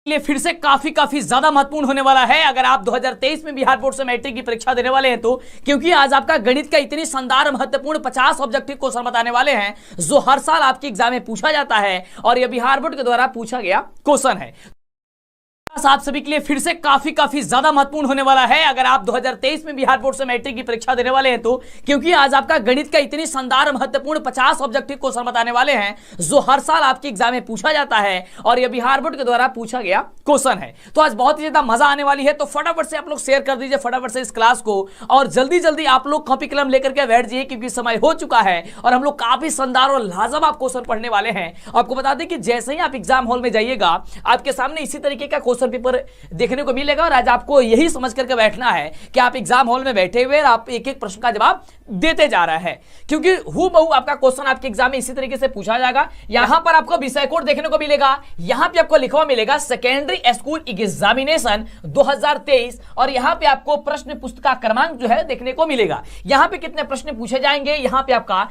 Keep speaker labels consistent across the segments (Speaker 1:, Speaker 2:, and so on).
Speaker 1: लिए फिर से काफी ज्यादा महत्वपूर्ण होने वाला है। अगर आप 2023 में बिहार बोर्ड से मैट्रिक की परीक्षा देने वाले हैं तो, क्योंकि आज आपका गणित का इतनी शानदार महत्वपूर्ण 50 ऑब्जेक्टिव क्वेश्चन बताने वाले हैं जो हर साल आपके एग्जाम में पूछा जाता है और यह बिहार बोर्ड के द्वारा पूछा गया क्वेश्चन है। आप सभी के लिए फिर से काफी ज्यादा महत्वपूर्ण होने वाला है। अगर आप 2023 में बिहार बोर्ड से मैट्रिक की परीक्षा देने वाले हैं तो, क्योंकि आज आपका गणित का इतनी शानदार महत्वपूर्ण 50 ऑब्जेक्टिव क्वेश्चन बताने वाले हैं जो हर साल आपके एग्जाम में पूछा जाता है और यह बिहार बोर्ड के द्वारा पूछा गया क्वेश्चन है। तो आज बहुत ही ज्यादा मजा आने वाली है, तो फटाफट से आप लोग शेयर कर दीजिए फटाफट से इस क्लास को और जल्दी आप लोग कॉपी कलम लेकर के बैठ जाइए क्योंकि समय हो चुका है और हम लोग काफी शानदार और लाजवाब क्वेश्चन पढ़ने वाले हैं। आपको बता दें कि जैसे ही आप एग्जाम हॉल में जाइएगा आपके सामने इसी तरीके का क्वेश्चन पेपर देखने को मिलेगा और आज आपको यही समझ करके बैठना है कि आप एग्जाम हॉल में बैठे हुए आप एक एक प्रश्न का जवाब देते जा रहा है, क्योंकि हूबहू आपका क्वेश्चन आपके एग्जाम में इसी तरीके से पूछा जाएगा। यहां पर आपको विषय कोड देखने को मिलेगा, यहां पे आपको लिखा हुआ मिलेगा सेकेंडरी स्कूल एग्जामिनेशन 2023 और यहां पे आपको प्रश्न पुस्तिका क्रमांक जो है देखने को मिलेगा। यहां पे कितने प्रश्न पूछे जाएंगे, यहां पे आपका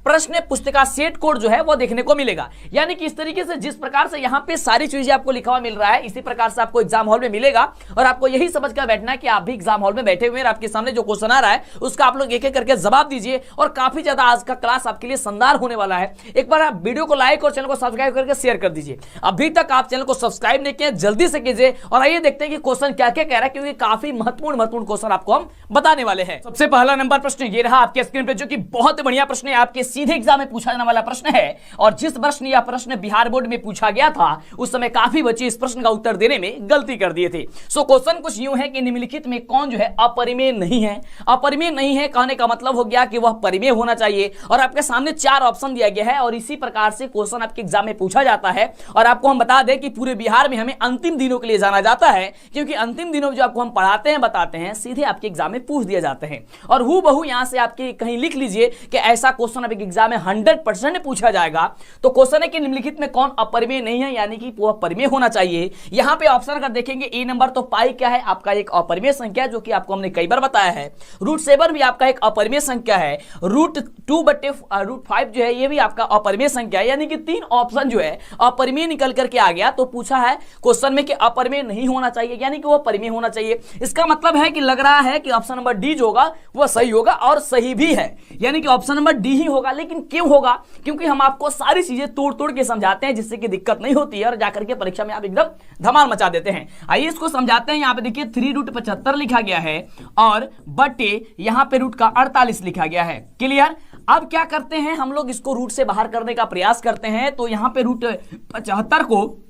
Speaker 1: प्रश्न पुस्तिका सेट कोड जो है वो देखने को मिलेगा। यानी कि इस तरीके से जिस प्रकार से यहां पे सारी चीजें आपको लिखा हुआ मिल रहा है इसी प्रकार से आपको एग्जाम हॉल में मिलेगा और आपको यही समझ कर बैठना है कि आप भी एग्जाम हॉल में बैठे हुए हैं, आपके सामने जो क्वेश्चन आ रहा है उसका आप लोग एक एक करके जवाब दीजिए और काफी ज्यादा आज का क्लास आपके लिए शानदार होने वाला है। एक बार आप वीडियो को लाइक और चैनल को सब्सक्राइब करके शेयर कर दीजिए। अभी तक आप चैनल को सब्सक्राइब नहीं किए जल्दी से कीजिए और आइए देखते हैं कि क्वेश्चन क्या क्या कह रहा है, क्योंकि काफी महत्वपूर्ण क्वेश्चन आपको हम बताने वाले हैं। सबसे पहला नंबर प्रश्न ये रहा आपके स्क्रीन पे, जो कि बहुत बढ़िया प्रश्न है, आपके सीधे एग्जाम में पूछा जाने वाला प्रश्न है और जिस प्रश्न यह प्रश्न बिहार बोर्ड में पूछा गया था उस समय काफी बच्चे इस प्रश्न का उत्तर देने में गलती कर दिए थे। सो क्वेश्चन कुछ यूं है कि निम्नलिखित में कौन जो है अपरिमेय नहीं है। अपरिमेय नहीं है कहने का मतलब हो गया कि वह परिमेय होना चाहिए और आपके सामने 4 ऑप्शन दिया गया है और इसी प्रकार से क्वेश्चन आपके एग्जाम में पूछा जाता है। और आपको हम बता दें कि पूरे बिहार में हमें अंतिम दिनों के लिए जाना जाता है, क्योंकि अंतिम दिनों में जो आपको हम पढ़ाते हैं बताते हैं सीधे आपके एग्जाम में पूछ दिया जाते हैं। और हूबहू यहां से आपके कहीं लिख लीजिए कि ऐसा क्वेश्चन आपके एग्जाम में 100% पूछा जाएगा। तो क्वेश्चन है कि निम्नलिखित में कौन अपरिमेय नहीं है, यानी कि वह परिमेय होना चाहिए। यहां पे ऑप्शन अगर देखेंगे ए नंबर, तो पाई क्या है आपका एक अपरिमेय संख्या जो कि आपको हमने कई बार बताया है। √7 भी आपका एक अपरिमेय संख्या है। √2/√5 जो है ये भी आपका अपरिमेय संख्या है। यानी कि 3 ऑप्शन जो है अपरिमेय निकल करके आ गया। तो पूछा है क्वेश्चन में कि अपरिमेय नहीं होना चाहिए, यानी कि वो परिमेय होना चाहिए। इसका मतलब है कि लग रहा है कि ऑप्शन नंबर डी जो होगा वो सही होगा और सही भी है, यानी कि ऑप्शन नंबर डी ही होगा। लेकिन क्यों होगा? क्योंकि हम आपको सारी चीजें तोड़ के समझाते हैं जिससे कि दिक्कत नहीं होती है और जाकर के परीक्षा में आप एकदम धमाल मचा देते हैं। आइए इसको समझाते हैं। यहाँ पे देखिए 3√75 लिखा गया है और बटे यहाँ पे रूट का 48 लिखा गया है। क्लियर? अब क्या करते हैं हम लोग, इसको रूट से बाहर करने का प्रयास करते हैं। तो यहाँ पे √75 को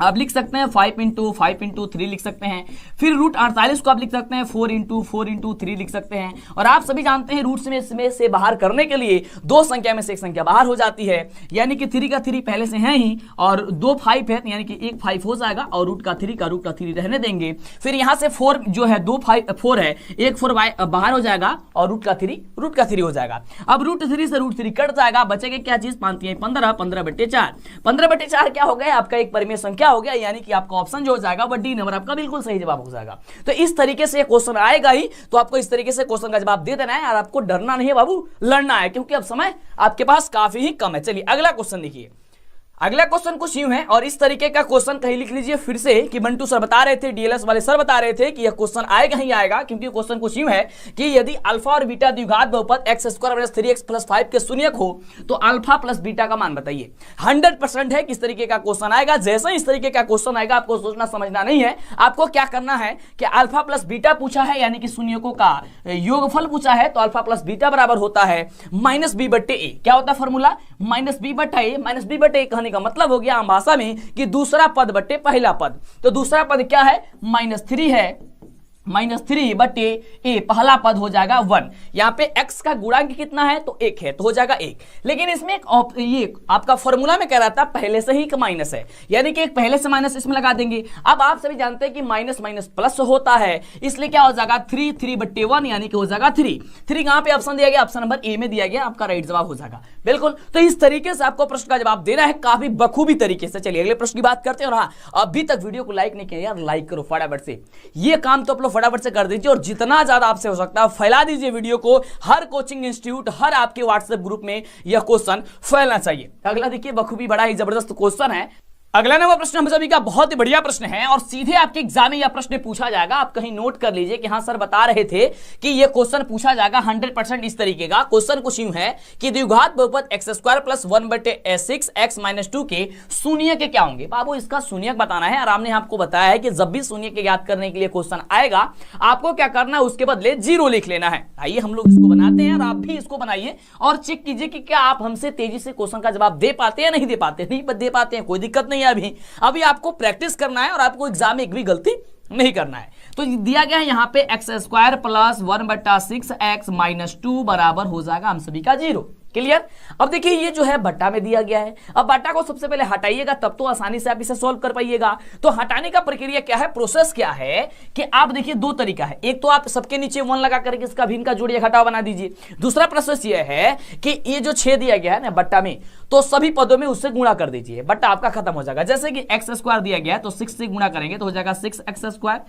Speaker 1: आप लिख सकते हैं 5 × 5 × 3 लिख सकते हैं। फिर √48 को आप लिख सकते हैं 4 × 4 × 3 लिख सकते हैं। और आप सभी जानते हैं रूट में से बाहर करने के लिए 2 संख्या में से एक संख्या बाहर हो जाती है, यानी कि 3 का 3 पहले से है ही और 2 5 है, यानी कि 1 5 हो जाएगा और रूट का 3 रहने देंगे। फिर यहाँ से 4 जो है 2 5 4 है, 1 4 बाहर हो जाएगा और रूट का 3 हो जाएगा। अब √3 से √3 कट जाएगा, बचेगा क्या चीज 5 15 15/4। 15/4 क्या हो गया आपका एक परिमेय संख्या हो गया, यानी कि आपका ऑप्शन जो हो जाएगा वो डी नंबर आपका बिल्कुल सही जवाब हो जाएगा। तो इस तरीके से क्वेश्चन आएगा ही, तो आपको इस तरीके से क्वेश्चन का जवाब दे देना है और आपको डरना नहीं है बाबू, लड़ना है, क्योंकि अब समय आपके पास काफी ही कम है। चलिए अगला क्वेश्चन देखिए। अगला क्वेश्चन कुछ यूं है और इस तरीके का क्वेश्चन कहीं लिख लीजिए फिर से कि बंटू सर बता रहे थे, डीएलएस वाले सर बता रहे थे कि यह क्वेश्चन आएगा ही आएगा, क्योंकि क्वेश्चन कुछ यूं है कि यदि अल्फा और बीटा द्विघात बहुपद x² - 3x + 5 के शून्यक हो तो अल्फा प्लस बीटा का मान बताइए। 100% है किस तरीके का क्वेश्चन आएगा। जैसे ही इस तरीके का क्वेश्चन आएगा आपको सोचना समझना नहीं है, आपको क्या करना है कि अल्फा प्लस बीटा पूछा है, यानी कि शून्यकों का योगफल पूछा है, तो अल्फा प्लस बीटा बराबर होता है -b/a। क्या होता है फॉर्मूला? -b/a। -b/a कहने का मतलब हो गया भाषा में कि दूसरा पद बटे पहला पद। तो दूसरा पद क्या है? -3 है, -3/a पहला पद हो जाएगा 1। यहाँ पे x का गुणांक कितना है? तो 1 है, तो हो जाएगा 1। लेकिन इसमें ये आपका फॉर्मूला में कह रहा था पहले से ही माइनस है, यानी कि एक पहले से माइनस इसमें लगा देंगे। अब आप सभी जानते हैं कि माइनस माइनस प्लस होता है, इसलिए क्या हो जाएगा 3/1 यानी कि हो जाएगा 3 कहां पे ऑप्शन दिया गया? ऑप्शन नंबर ए में दिया गया, आपका राइट जवाब हो जाएगा। बिल्कुल, तो इस तरीके से आपको प्रश्न का जवाब देना है काफी बखूबी तरीके से। चलिए अगले प्रश्न की बात करते हैं। और हाँ, अभी तक वीडियो को लाइक नहीं किया यार, लाइक करो फटाफट से, ये काम तो आप लोग फटाफट से कर दीजिए और जितना ज्यादा आपसे हो सकता है फैला दीजिए वीडियो को। हर कोचिंग इंस्टीट्यूट, हर आपके व्हाट्सएप ग्रुप में यह क्वेश्चन फैलना चाहिए। अगला देखिए बखूबी बड़ा ही जबरदस्त क्वेश्चन है। अगला नंबर प्रश्न हम सभी का बहुत ही बढ़िया प्रश्न है और सीधे आपके एग्जाम में यह प्रश्न पूछा जाएगा। आप कहीं नोट कर लीजिए कि हाँ सर बता रहे थे कि यह क्वेश्चन पूछा जाएगा 100% इस तरीके का। क्वेश्चन कुछ यूं है कि द्विघात बहुपद x² + 1/6 x - 2 के शून्य के क्या होंगे। बाबू इसका शून्यक बताना है और हमने आपको बताया है कि जब भी शून्य के ज्ञात करने के लिए क्वेश्चन आएगा आपको क्या करना है, उसके बदले 0 लिख लेना है। आइए हम लोग इसको बनाते हैं और आप भी इसको बनाइए और चेक कीजिए कि क्या आप हमसे तेजी से क्वेश्चन का जवाब दे पाते हैं या नहीं दे पाते। नहीं दे पाते हैं कोई दिक्कत नहीं है, अभी आपको प्रैक्टिस करना है और आपको एग्जाम में एक भी गलती नहीं करना है। तो दिया गया है यहाँ पे x² + 1/6 x - 2 बराबर हो जाएगा हम सभी का 0। क्लियर। अब देखिए ये जो है बट्टा में दिया गया है। अब बट्टा को सबसे पहले हटाइएगा तब तो आसानी से आप इसे सॉल्व कर पाइएगा। तो हटाने का प्रक्रिया क्या है, प्रोसेस क्या है कि आप देखिए दो तरीका है। एक तो आप सबके नीचे 1 लगा करके इसका भिन्न का जोड़िया घटाव बना दीजिए। दूसरा प्रोसेस ये है कि ये जो 6 दिया गया है ना बट्टा में, तो सभी पदों में उससे गुणा कर दीजिए, बट्टा आपका खत्म हो जाएगा। जैसे कि x² दिया गया है तो 6 से गुणा करेंगे तो हो जाएगा 6x²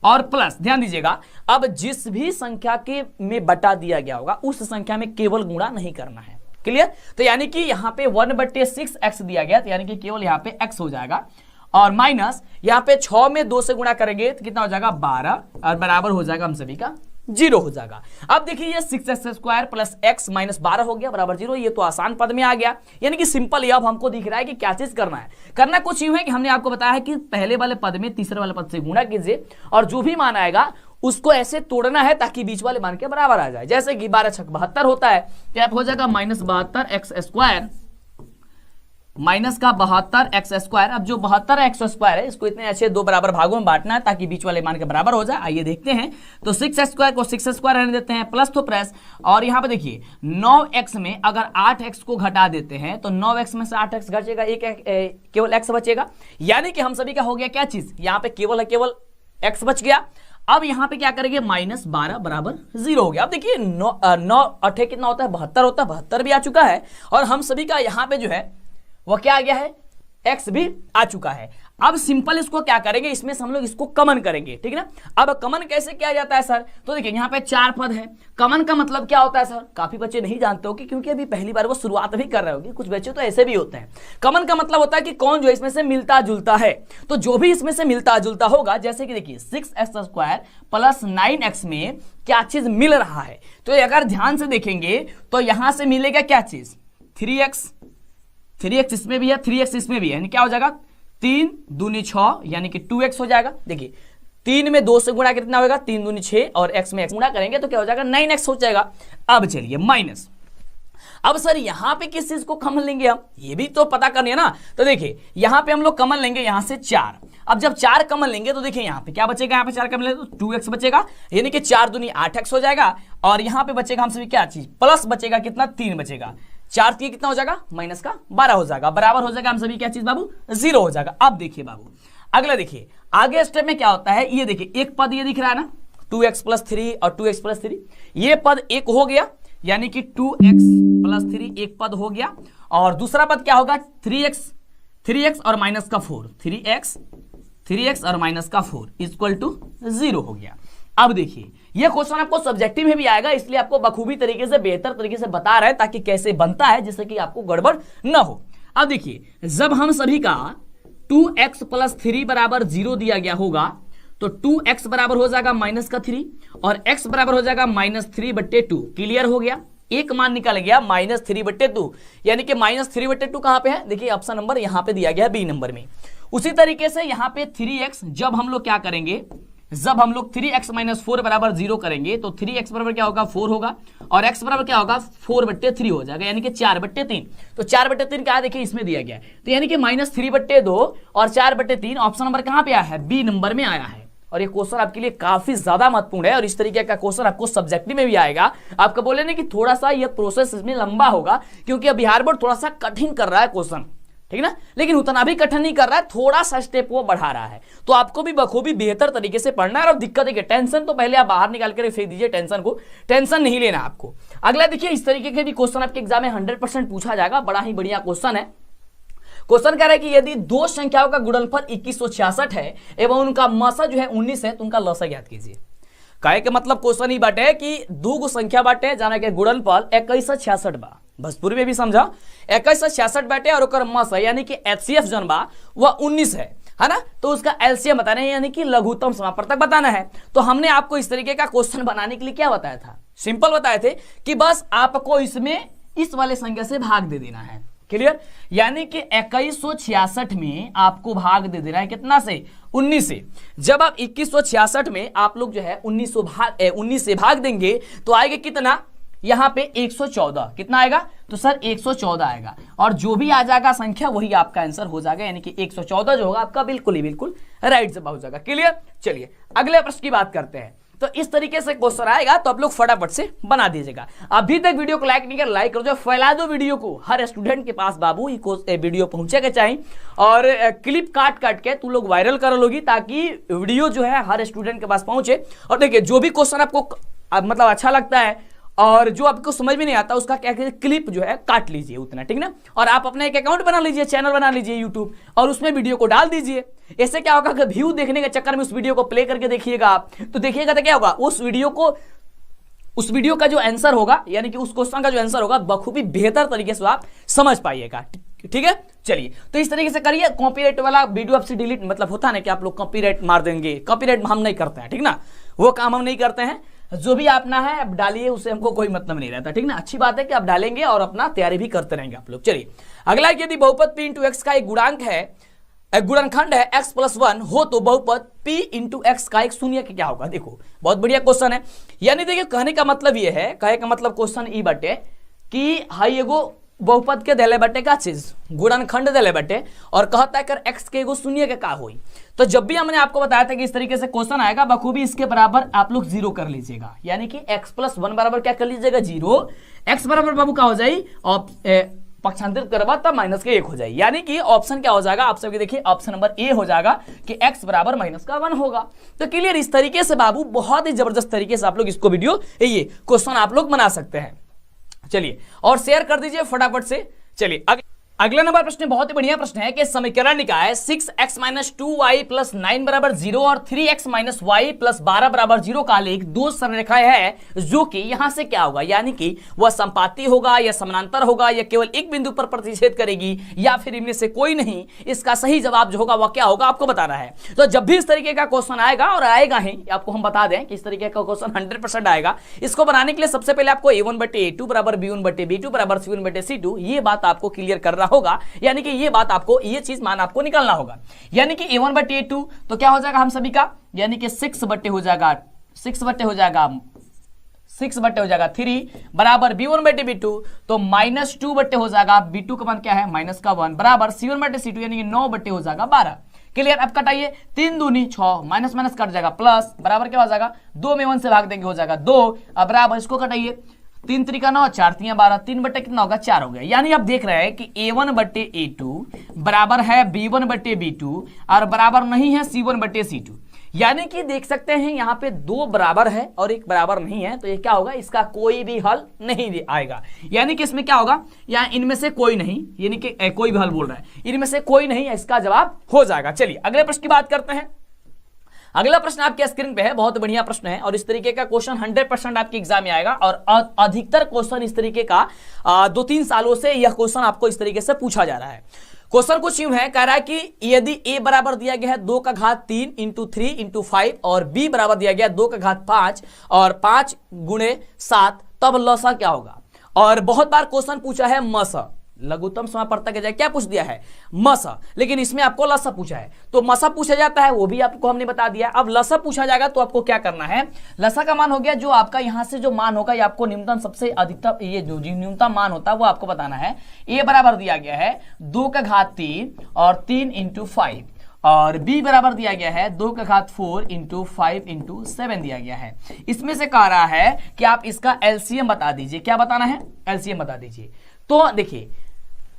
Speaker 1: और प्लस ध्यान दीजिएगा अब जिस भी संख्या के में बटा दिया गया होगा उस संख्या में केवल गुणा नहीं करना है। क्लियर। तो यानी कि यहां पे 1/6 x दिया गया तो यानी कि केवल यहां पे x हो जाएगा और माइनस यहां पे 6 में 2 से गुणा करेंगे तो कितना हो जाएगा 12 और बराबर हो जाएगा हम सभी का 0 हो जाएगा। अब देखिए ये 6x² + x - 12 हो गया बराबर 0। ये तो आसान पद में आ गया, यानी कि सिंपल। ये अब हमको दिख रहा है कि क्या चीज करना है। करना कुछ यूं है कि हमने आपको बताया है कि पहले वाले पद में तीसरे वाले पद से गुणा कीजिए और जो भी मान आएगा उसको ऐसे तोड़ना है ताकि बीच वाले मान के बराबर आ जाए। जैसे कि 12 × 6 = 72 होता है तो आप हो जाएगा -72x² माइनस का 72x²। अब जो 72x² है इसको इतने अच्छे 2 बराबर भागों में बांटना है ताकि बीच वाले मान के बराबर हो जाए। आइए देखते हैं। तो 6x² को 6x² रहने देते हैं, प्लस तो प्लस और यहाँ पे देखिए 9x में अगर 8x को घटा देते हैं तो 9x में से 8x घटेगा, केवल x बचेगा। यानी कि हम सभी का हो गया क्या चीज, यहाँ पे केवल x बच गया। अब यहां पे क्या करेंगे -12 बराबर 0 हो गया। अब देखिए 9 8 कितना होता है 72 होता है, 72 भी आ चुका है और हम सभी का यहां पे जो है वो क्या आ गया है x भी आ चुका है। अब सिंपल इसको क्या करेंगे, इसमें से हम लोग इसको कमन करेंगे, ठीक है ना। अब कमन कैसे किया जाता है सर, तो देखिए यहाँ पे 4 पद है। कमन का मतलब क्या होता है सर, काफी बच्चे नहीं जानते हो क्योंकि अभी पहली बार वो शुरुआत भी कर रहे होंगे, कुछ बच्चे तो ऐसे भी होते हैं। कमन का मतलब होता है कि कौन जो इसमें से मिलता जुलता है, तो जो भी इसमें से मिलता जुलता होगा, जैसे कि देखिए 6x² + 9x में क्या चीज मिल रहा है, तो अगर ध्यान से देखेंगे तो यहां से मिलेगा क्या चीज 3x इसमें भी है, 3x इसमें भी है, यानी क्या हो जाएगा 3 दूनी 6 यानी कि 2x हो जाएगा। देखिए 3 में 2 से गुणा कितना होगा 3 दूनी 6 और x में x गुणा करेंगे तो क्या हो जाएगा 9x हो जाएगा। अब चलिए माइनस, अब सर यहां पे किस चीज को कॉमन लेंगे हम, ये भी तो पता करनी है ना। तो देखिए यहां पे हम लोग कॉमन लेंगे यहां से 4। अब जब 4 कॉमन लेंगे तो देखिए यहां पे क्या बचेगा, यहां पे 4 कॉमन लेंगे तो 2x बचेगा, यानी कि 4 दूनी 8x हो जाएगा और यहां पे बचेगा हम सभी क्या चीज प्लस बचेगा कितना 3 बचेगा, 4 3 कितना हो जाएगा -12 हो जाएगा, बराबर हो जाएगा हम सभी क्या चीज बाबू 0 हो जाएगा। अब देखिए बाबू अगला देखिए आगे स्टेप में क्या होता है, ये देखिए एक पद ये दिख रहा है ना 2x + 3 और 2x + 3, ये पद एक हो गया यानी कि 2x + 3 एक पद हो गया और दूसरा पद क्या होगा 3x और माइनस का 4, 3x और माइनस का 4 = 0 हो गया। अब देखिए यह क्वेश्चन आपको सब्जेक्टिव में भी आएगा, इसलिए आपको बखूबी तरीके से बेहतर तरीके से बता रहे हैं ताकि कैसे बनता है जिससे कि आपको गड़बड़ न हो। अब देखिए जब हम सभी का 2x + 3 बराबर 0 दिया गया होगा तो 2x बराबर हो जाएगा -3 और x बराबर हो जाएगा -3/2। क्लियर हो गया, एक मान निकल गया -3/2, यानी कि -3/2 कहां पे है, देखिए ऑप्शन नंबर यहां पे दिया गया बी नंबर में। उसी तरीके से यहां पे 3x जब हम लोग क्या करेंगे, जब हम लोग 3x - 4 बराबर 0 करेंगे तो 3x बराबर क्या होगा 4 होगा और x बराबर क्या होगा 4/3 हो जाएगा, यानी कि 4/3। तो 4/3 क्या देखिए इसमें दिया गया है, तो यानी कि -3/2 और 4/3 ऑप्शन नंबर कहां पे आया है, बी नंबर में आया है। और ये क्वेश्चन आपके लिए काफी ज्यादा महत्वपूर्ण है और इस तरीके का क्वेश्चन आपको सब्जेक्टिव में भी आएगा। आपको बोले ना कि थोड़ा सा ये प्रोसेस इसमें लंबा होगा क्योंकि अब बिहार बोर्ड थोड़ा सा कठिन कर रहा है क्वेश्चन, ठीक है ना, लेकिन उतना भी कठिन नहीं कर रहा है, थोड़ा सा स्टेप वो बढ़ा रहा है। तो आपको भी बखूबी बेहतर तरीके से पढ़ना है और दिक्कत है टेंशन तो पहले आप बाहर निकाल कर फेंक दीजिए, टेंशन नहीं लेना आपको। अगला देखिए इस तरीके के भी क्वेश्चन आपके एग्जाम में 100% पूछा जाएगा, बड़ा ही बढ़िया क्वेश्चन है। क्वेश्चन कह रहा है कि यदि दो संख्याओं का गुणनफल 2166 है एवं उनका मसा जो है 19 है तो उनका लसा ज्ञात कीजिए। कहे के मतलब क्वेश्चन ही बाटे कि दो गो संख्या बाटे जाना के गुणनफल 2166 बा, भोजपुरी में भी समझा 2166 बाटे और ओकर मस है यानी कि एचसीएफ जन बा वह 19 है ना, तो उसका एलसीएम बताना है यानी कि लघुत्तम समापवर्तक बताना है। तो हमने आपको इस तरीके का क्वेश्चन बनाने के लिए क्या बताया था, सिंपल बताए थे कि बस आपको इसमें इस वाले संख्या से भाग दे देना है, क्लियर, यानी कि 2166 में आपको भाग दे देना है कितना से, 19 से। जब आप 2166 में आप लोग जो है 19 से भाग देंगे तो आएगा कितना, यहां पे 114, कितना आएगा, तो सर 114 आएगा और जो भी आ जाएगा संख्या वही आपका आंसर हो जाएगा, यानी कि 114 जो होगा आपका बिल्कुल ही बिल्कुल राइट जवाब हो जाएगा, क्लियर। चलिए अगले प्रश्न की बात करते हैं। तो इस तरीके से क्वेश्चन आएगा तो आप लोग फटाफट से बना दीजिएगा। अभी तक वीडियो को लाइक नहीं कर लाइक कर दो, फैला दो वीडियो को, हर स्टूडेंट के पास बाबू ये वीडियो पहुंचेगा चाहिए और क्लिप काट काट के तू लोग वायरल कर लोगी ताकि वीडियो जो है हर स्टूडेंट के पास पहुंचे। और देखिए जो भी क्वेश्चन आपको मतलब अच्छा लगता है और जो आपको समझ में नहीं आता उसका क्या कहते हैं क्लिप जो है काट लीजिए उतना, ठीक ना, और आप अपना एक अकाउंट बना लीजिए, चैनल बना लीजिए यूट्यूब और उसमें वीडियो को डाल दीजिए। ऐसे क्या होगा कि व्यू देखने के चक्कर में उस वीडियो को प्ले करके देखिएगा आप, तो देखिएगा तो क्या होगा, उस वीडियो का जो आंसर होगा यानी कि उस क्वेश्चन का जो आंसर होगा बखूबी बेहतर तरीके से आप समझ पाइएगा, ठीक है। चलिए तो इस तरीके से करिए। कॉपीराइट वाला वीडियो आपसे डिलीट मतलब होता है ना कि आप लोग कॉपीराइट मार देंगे, कॉपीराइट हम नहीं करते हैं, ठीक ना, वो काम हम नहीं करते हैं। जो भी अपना है आप डालिए, उससे हमको कोई मतलब नहीं रहता, ठीक ना। अच्छी बात है कि आप डालेंगे और अपना तैयारी भी करते रहेंगे आप लोग। चलिए अगला, यदि बहुपद p इंटू एक्स का एक गुणांक है, एक गुणनखंड है x + 1 हो तो बहुपद p इंटू एक्स का एक शून्य क्या होगा। देखो बहुत बढ़िया क्वेश्चन है, यानी देखिए कहने का मतलब ये है, कहे का मतलब क्वेश्चन ई बटे कि हाई एगो बहुपद के देले बटे का चीज गुणनखंड देले बटे और कहता है कर x के एगो शून्य के का होई। तो जब भी हमने आपको बताया था कि इस तरीके से क्वेश्चन आएगा बखूबी इसके बराबर आप लोग 0 कर लीजिएगा, यानी कि x + 1 बराबर क्या कर लीजिएगा 0, x बराबर बाबू का हो जाए और पक्षांतरित करवा तब -1 हो जाए, यानी कि ऑप्शन क्या हो जाएगा आप सबके देखिए ऑप्शन नंबर ए हो जाएगा कि x बराबर -1 होगा। तो क्लियर, इस तरीके से बाबू बहुत ही जबरदस्त तरीके से आप लोग इसको वीडियो ये क्वेश्चन आप लोग बना सकते हैं। चलिए और शेयर कर दीजिए फटाफट से। चलिए अगला नंबर प्रश्न बहुत ही बढ़िया प्रश्न है कि समीकरण निकाय 6x - 2y + 9 = 0 और 3x - y + 12 = 0 का लेख दो सरलरेखाएं है जो कि यहां से क्या होगा, यानी कि वह संपाती होगा या समानांतर होगा या केवल एक बिंदु पर प्रतिच्छेद करेगी या फिर इनमें से कोई नहीं। इसका सही जवाब जो होगा वह क्या होगा आपको बताना है। तो जब भी इस तरीके का क्वेश्चन आएगा और आएगा ही आपको हम बता दें कि इस तरीके का क्वेश्चन 100% आएगा। इसको बनाने के लिए सबसे पहले आपको a1/a2 = b1/b2 = c1/c2 ये बात आपको क्लियर करना होगा, यानी कि ये बात आपको ये चीज मान आपको निकालना होगा, यानी कि a1/a2 तो क्या हो जाएगा हम सभी का, यानी कि 6 बटे हो जाएगा 3 बराबर b1/b2 तो -2 बटे हो जाएगा, b2 का मान क्या है -1 बराबर c1/c2 यानी कि 9 बटे हो जाएगा 12। क्लियर, अब कटाइए 3 दूनी 6 माइनस माइनस कट जाएगा प्लस बराबर क्या हो जाएगा 2 में 1 से भाग देंगे हो जाएगा 2। अब बराबर इसको कटाइए 3 3 का 9 4 3 12 3 बटे कितना होगा 4 हो गया। यानी आप देख रहे हैं कि a1/a2 बराबर है b1/b2 और बराबर नहीं है c1/c2, यानी कि देख सकते हैं यहाँ पे 2 बराबर है और 1 बराबर नहीं है, तो ये क्या होगा इसका कोई भी हल नहीं आएगा, यानी कि इसमें क्या होगा यहाँ इनमें से कोई नहीं, यानी कि कोई भी हल बोल रहा है इनमें से कोई नहीं, इसका जवाब हो जाएगा। चलिए अगले प्रश्न की बात करते हैं। अगला प्रश्न आपके स्क्रीन पे है, बहुत बढ़िया प्रश्न है और इस तरीके का क्वेश्चन 100% आपके एग्जाम में आएगा और अधिकतर क्वेश्चन इस तरीके का 2-3 सालों से यह क्वेश्चन आपको इस तरीके से पूछा जा रहा है। क्वेश्चन कुछ यूं है, कह रहा है कि यदि a बराबर दिया गया है 2 का घात 3 × 3 × 5 और b बराबर दिया गया 2 का घात 5 और 5 × 7 तब लसा क्या होगा। और बहुत बार क्वेश्चन पूछा है मसा, लघुत्तम समापवर्तक है क्या पूछ दिया है मसा, लेकिन इसमें आपको लसा पूछा है, तो मसा पूछा जाता है वो भी आपको हमने बता दिया। अब लसा पूछा जाएगा तो आपको क्या करना है, लसा का मान हो गया जो आपका यहां से जो मान होगा ये आपको न्यूनतम सबसे अधिकतम ये जो न्यूनतम मान होता है वो आपको बताना है। a बराबर दिया गया है 2 का घात 3 और 3 × 5 और b बराबर दिया गया है 2 का घात 4 × 5 × 7 दिया गया है। इसमें से कह रहा है कि आप इसका एलसीएम बता दीजिए, क्या बताना है एलसीएम बता दीजिए। तो देखिए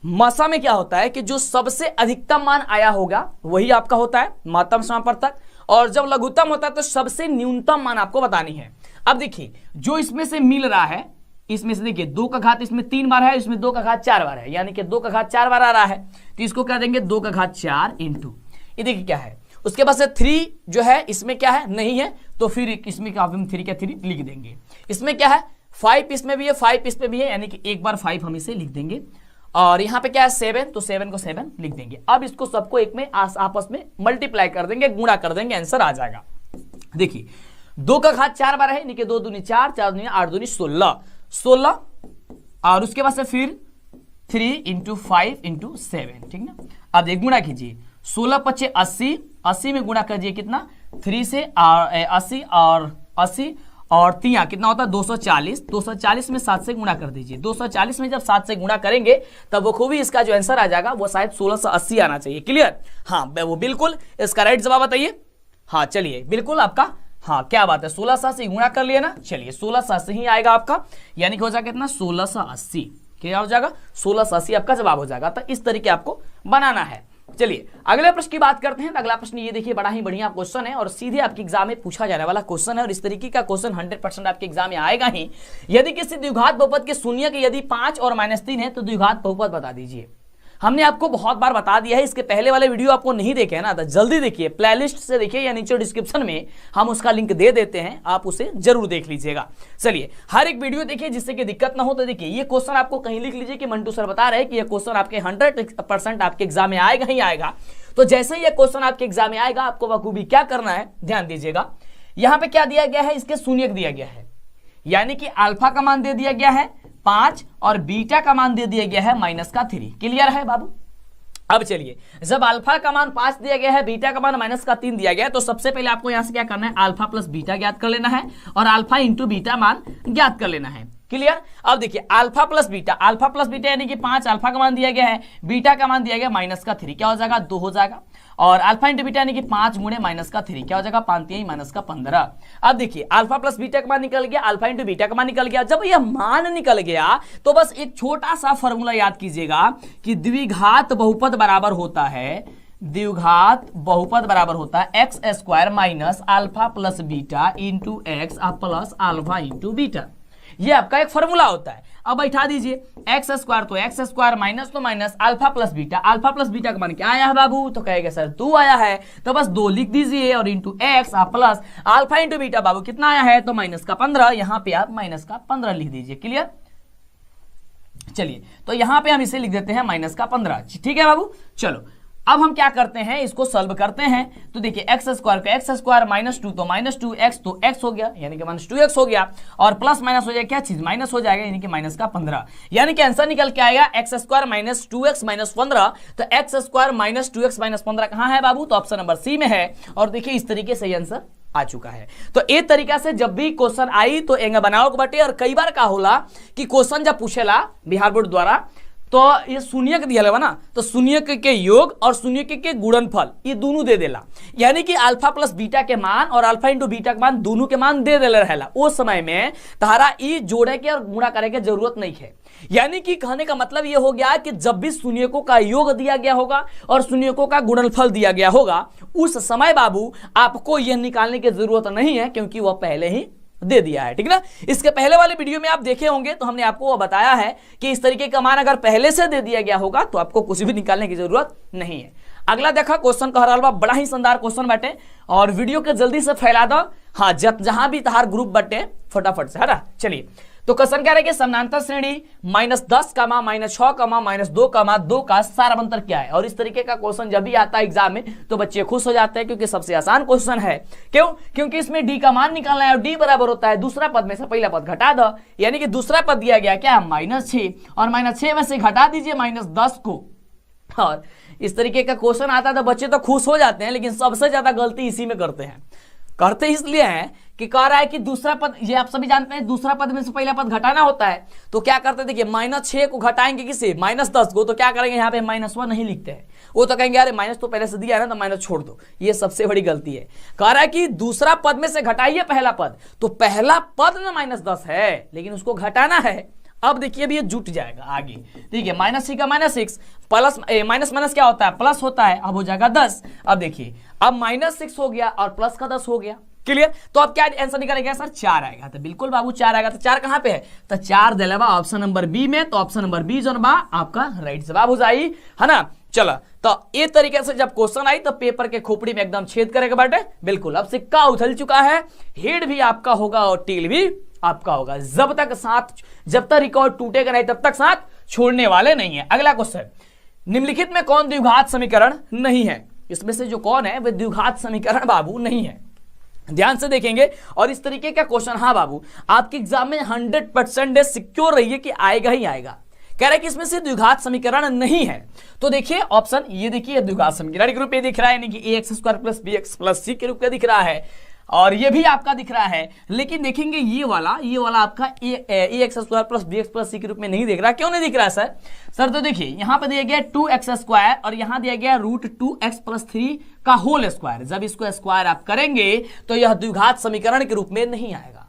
Speaker 1: मसा में क्या होता है कि जो सबसे अधिकतम मान आया होगा वही आपका होता है महत्तम समापवर्तक, और जब लघुत्तम होता है तो सबसे न्यूनतम मान आपको बतानी है। अब देखिए जो इसमें से मिल रहा है इसमें से देखिए 2 का घात इसमें 3 बार है, इसमें 2 का घात 4 बार है, यानी कि 2 का घात 4 बार आ रहा है तो इसको क्या देंगे 2 का घात 4 × ये देखिए क्या है। उसके बाद से 3 जो है इसमें क्या है नहीं है तो फिर इसमें क्या हम 3 का 3 लिख देंगे। इसमें क्या है 5 इसमें भी है 5 इसमें भी है, यानी कि एक बार 5 हम इसे लिख देंगे। और यहाँ पे क्या है 7, तो 7 को 7 लिख देंगे। अब इसको सबको एक में आपस में मल्टीप्लाई कर देंगे, गुणा कर देंगे, आंसर आ जाएगा। देखिए 2 का घात 4 बार है, यानी कि 2 दूनी 4, 4 दूनी 8 दूनी 16 और उसके बाद से फिर 3 × 5 × 7, ठीक ना। अब एक गुणा कीजिए 16 × 5 80, 80 में गुणा कीजिए कितना 3 से 80 और 80 और 3 कितना होता है 240, 240 में 7 से गुणा कर दीजिए। 240 में जब 7 से गुणा करेंगे तब वो खूबी इसका जो आंसर आ जाएगा वो शायद 1680 आना चाहिए। क्लियर? हाँ वो बिल्कुल इसका राइट जवाब बताइए। हाँ चलिए बिल्कुल आपका, हाँ क्या बात है 1600 से गुणा कर लिया ना, चलिए 1680 ही आएगा आपका, यानी कि हो जाएगा कितना 1680। क्या हो जाएगा 1680 आपका जवाब हो जाएगा। तो इस तरीके आपको बनाना है। चलिए अगले प्रश्न की बात करते हैं। अगला प्रश्न ये देखिए, बड़ा ही बढ़िया क्वेश्चन है और सीधे आपके एग्जाम में पूछा जाने वाला क्वेश्चन है और इस तरीके का क्वेश्चन 100% आपके एग्जाम में आएगा ही। यदि किसी द्विघात बहुपद के शून्य के यदि 5 और -3 है तो द्विघात बहुपद बता दीजिए। हमने आपको बहुत बार बता दिया है, इसके पहले वाले वीडियो आपको नहीं देखे है ना, तो जल्दी देखिए, प्लेलिस्ट से देखिए या नीचे डिस्क्रिप्शन में हम उसका लिंक दे देते हैं, आप उसे जरूर देख लीजिएगा। चलिए हर एक वीडियो देखिए जिससे कि दिक्कत ना हो। तो देखिए ये क्वेश्चन आपको कहीं लिख लीजिए कि मंटू सर बता रहे हैं कि ये क्वेश्चन आपके 100% आपके एग्जाम में आएगा ही आएगा। तो जैसे ही ये क्वेश्चन आपके एग्जाम में आएगा आपको बखूबी क्या करना है, ध्यान दीजिएगा। यहाँ पे क्या दिया गया है, इसके शून्य दिया गया है, यानी कि अल्फा का मान दे दिया गया है 5 और बीटा का मान दे दिया गया है -3। क्लियर है बाबू? अब चलिए जब अल्फा का मान 5 दिया गया है, बीटा का मान -3 दिया गया है, तो सबसे पहले आपको यहां से क्या करना है, अल्फा प्लस बीटा ज्ञात कर लेना है और अल्फा इंटू बीटा मान ज्ञात कर लेना है। क्लियर? अब देखिए अल्फा प्लस बीटा यानी कि 5 अल्फा का मान दिया गया है, बीटा का मान दिया गया -3, क्या हो जाएगा 2 हो जाएगा। और अल्फा इंटू बीटा यानी कि 5 गुणे -3, क्या हो जाएगा 5 3 -15। अब देखिए अल्फा प्लस बीटा का मान निकल गया, अल्फा इंटू बीटा का मान निकल गया। जब यह मान निकल गया तो बस एक छोटा सा फॉर्मूला याद कीजिएगा कि द्विघात बहुपद बराबर होता है, द्विघात बहुपद बराबर होता है x² minus alpha plus beta into X plus alpha into beta. ये आपका एक फॉर्मूला होता है। अब बैठा दीजिए x² तो x² माइनस तो माइनस अल्फा प्लस बीटा का मान क्या आया है बाबू, तो कहेगा सर 2 आया है, तो बस 2 लिख दीजिए और into X plus alpha into beta बाबू कितना आया है, तो -15। यहाँ पे आप -15 लिख दीजिए। क्लियर? चलिए तो यहाँ पे हम इसे लिख देते हैं -15। ठीक है बाबू? चलो अब हम क्या करते हैं, इसको सॉल्व करते हैं। तो देखिए x² का x² -2 तो -2x तो x हो गया, यानी कि -2x हो गया, और प्लस माइनस हो जाएगा, क्या चीज माइनस हो जाएगा, यानी कि -15, यानी कि आंसर निकल के आएगा x² -2x -15। तो x² -2x -15 कहाँ है बाबू, तो ऑप्शन नंबर सी में है। और देखिए इस तरीके से आंसर आ चुका है। तो एक तरीका से जब भी क्वेश्चन आई तो एंगा बनाओ के बटे। और कई बार का होला कि क्वेश्चन जब पूछेला बिहार बोर्ड द्वारा तो ये शून्यक दिया लेवा ना, तो शून्यक के योग और शून्यक के गुणनफल ये दोनों दे देला, यानी कि अल्फा प्लस बीटा के मान और अल्फा इंटू बीटा के मान दोनों के मान दे देला रहेला। उस समय में तहारा ई जोड़े के और गुणा करे के जरूरत नहीं है। यानी कि कहने का मतलब ये हो गया कि जब भी शून्यकों का योग दिया गया होगा और शून्यकों का गुणनफल दिया गया होगा, उस समय बाबू आपको यह निकालने की जरूरत नहीं है, क्योंकि वह पहले ही दे दिया है। ठीक ना? इसके पहले वाले वीडियो में आप देखे होंगे तो हमने आपको वो बताया है कि इस तरीके का मान अगर पहले से दे दिया गया होगा तो आपको कुछ भी निकालने की जरूरत नहीं है। अगला देखा क्वेश्चन का हर बड़ा ही शानदार क्वेश्चन बाटे और वीडियो के जल्दी से फैला दो। हाँ जहां भी तहार ग्रुप बाटे फटाफट से, है ना? चलिए तो क्वेश्चन कह रहे हैं कि समानांतर श्रेणी -10, -6, -2, का सारांतर क्या है। और इस तरीके का क्वेश्चन जब भी आता है एग्जाम में तो बच्चे खुश हो जाते हैं, क्योंकि सबसे आसान क्वेश्चन है। क्यों? क्योंकि इसमें डी का मान निकालना है और डी बराबर होता है दूसरा पद में से पहला पद घटा दो, यानी कि दूसरा पद दिया गया क्या -6 और -6 में से घटा दीजिए -10 को। और इस तरीके का क्वेश्चन आता है तो बच्चे तो खुश हो जाते हैं, लेकिन सबसे ज्यादा गलती इसी में करते इसलिए हैं कि कह रहा है कि दूसरा पद, ये आप सभी जानते हैं दूसरा पद में से पहला पद घटाना होता है। तो क्या करते हैं, देखिए -6 को घटाएंगे किसे, -10 को, तो क्या करेंगे यहाँ पे -1 नहीं लिखते हैं। वो तो कहेंगे अरे माइनस तो पहले से दिया है ना, तो माइनस छोड़ दो। ये सबसे बड़ी गलती है। कह रहा है कि दूसरा पद में से घटाइए पहला पद, तो पहला पद ना -10 है लेकिन उसको घटाना है। अब देखिए अभी ये जुट जाएगा आगे। ठीक है, -6 का -6 प्लस माइनस क्या होता है, प्लस होता है, अब हो जाएगा 10। अब देखिए अब -6 हो गया और प्लस का 10 हो गया। क्लियर? तो अब क्या आंसर निकलेगा सर, 4 आएगा। तो बिल्कुल बाबू 4 आएगा। तो 4 कहां पे है, तो 4 दिलेवा ऑप्शन नंबर बी में। तो ऑप्शन नंबर बी जो बा आपका राइट जवाब हो जाए, है ना? चलो तो ये तरीके से जब क्वेश्चन आई तो पेपर के खोपड़ी में एकदम छेद करेगा बेटे। बिल्कुल, अब सिक्का उछल चुका है, हेड भी आपका होगा और टेल भी आपका होगा। जब तक रिकॉर्ड टूटेगा नहीं तब तक साथ छोड़ने वाले नहीं है। अगला क्वेश्चन, निम्नलिखित में कौन द्विघात समीकरण नहीं है? इसमें से जो कौन है वह द्विघात समीकरण बाबू नहीं है। ध्यान से देखेंगे और इस तरीके का क्वेश्चन, हाँ बाबू, आपके एग्जाम में 100% सिक्योर रहिए कि आएगा ही आएगा। कह रहा है कि इसमें से द्विघात समीकरण नहीं है। तो देखिए ऑप्शन, ये देखिए द्विघात समीकरण के रूप में दिख रहा है, यानी कि ax square plus bx plus c के रूप में दिख रहा है, और ये भी आपका दिख रहा है। लेकिन देखेंगे ये वाला आपका ax square plus bx plus c के रूप में नहीं दिख रहा। क्यों नहीं दिख रहा सर? तो देखिए यहाँ पे दिया गया 2x स्क्वायर और यहाँ दिया गया √2x प्लस 3 का होल स्क्वायर। जब इसको स्क्वायर आप करेंगे तो यह द्विघात समीकरण के रूप में नहीं आएगा।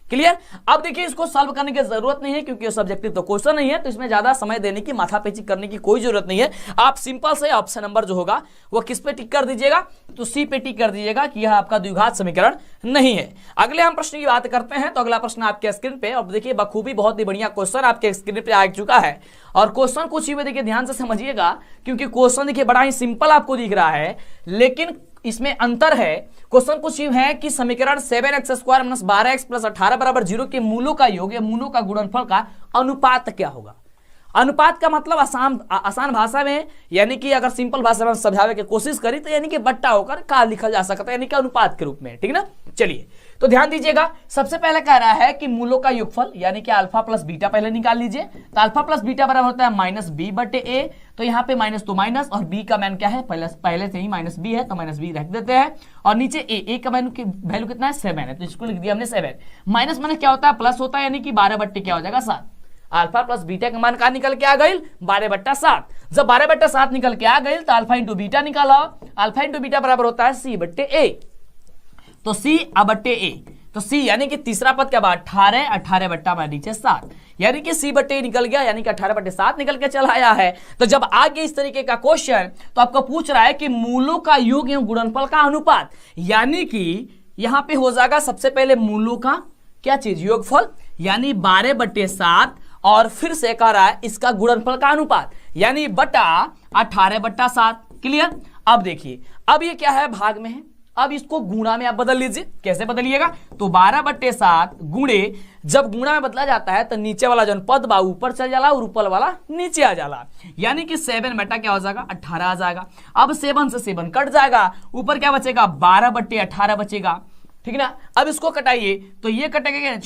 Speaker 1: क्लियर? अब देखिए इसको सॉल्व करने की जरूरत नहीं है क्योंकि सब्जेक्टिव तो क्वेश्चन नहीं है, तो इसमें ज्यादा समय देने की, माथापेची करने की कोई जरूरत नहीं है। आप सिंपल से ऑप्शन नंबर जो होगा वो किस पे टिक कर दीजिएगा? तो सी पे टिक कर दीजिएगा कि यह आपका द्विघात समीकरण नहीं है। अगले हम प्रश्न की बात करते हैं। तो अगला प्रश्न आपके स्क्रीन पे, अब देखिए बखूबी बहुत ही बढ़िया क्वेश्चन आपके स्क्रीन पे आ चुका है। और क्वेश्चन कुछ ही में देखिए ध्यान से समझिएगा, क्योंकि क्वेश्चन देखिए बड़ा ही सिंपल आपको दिख रहा है, लेकिन इसमें अंतर है। क्वेश्चन कुछ ही है कि समीकरण 7x square minus 12x plus 18 बराबर 0 के मूलों का योग या मूलों का गुणनफल का अनुपात क्या होगा? अनुपात का मतलब आसान भाषा में, यानी कि अगर सिंपल भाषा में समझाने की कोशिश करी तो यानी कि बट्टा होकर का लिखा जा सकता है, यानी कि अनुपात के रूप में। ठीक ना? चलिए तो ध्यान दीजिएगा। सबसे पहले कह रहा है कि मूलों का योगफल, यानी कि अल्फा प्लस बीटा पहले निकाल लीजिए। तो अल्फा प्लस बीटा बराबर होता है माइनस बी बटे ए। तो यहाँ पे माइनस तो माइनस, और बी का मान क्या है? पहले से ही माइनस बी है तो माइनस बी रख देते हैं। और नीचे ए का वैल्यू कितना है? 7 है, तो इसको लिख दिया हमने 7। माइनस माने क्या होता है? प्लस होता है, यानी कि 12 बट्टे क्या हो जाएगा? 7। अल्फा प्लस बीटा का मान कहा निकल के आ गई? 12/7। जब 12/7 निकल के आ गई तो अल्फा इंटू बीटा निकालो। अल्फा इंटू बीटा बराबर होता है सी बट्टे ए। तो सी बट्टे ए, तो सी यानी कि तीसरा पद क्या बात? 18, 18 बट्टा में नीचे 7, यानी कि सी बट्टे निकल गया, यानी कि 18/7 निकल के चला आया है। तो जब आगे इस तरीके का क्वेश्चन तो आपको पूछ रहा है कि मूलों का योग एवं गुणनफल का अनुपात, यानी कि यहां पे हो जाएगा सबसे पहले मूलों का क्या चीज? योगफल, यानी 12/7, और फिर से कह रहा है इसका गुणनफल का अनुपात, यानी बटा 18/7। क्लियर? अब देखिए, अब ये क्या है? भाग में है। अब इसको गुणा में आप बदल लीजिए। कैसे बदलिएगा? तो 12/7 गुणे, जब गुणा में बदला जाता है तो नीचे वाला जो पद बा ऊपर चल जाला और ऊपर वाला नीचे आ जाला, यानी कि 7 बटा क्या हो जाएगा? 18 आ जाएगा। अब 7 से 7 कट जाएगा, ऊपर क्या बचेगा? 12/18 बचेगा। ठीक ना? अब इसको कटाइए तो ये कटेगा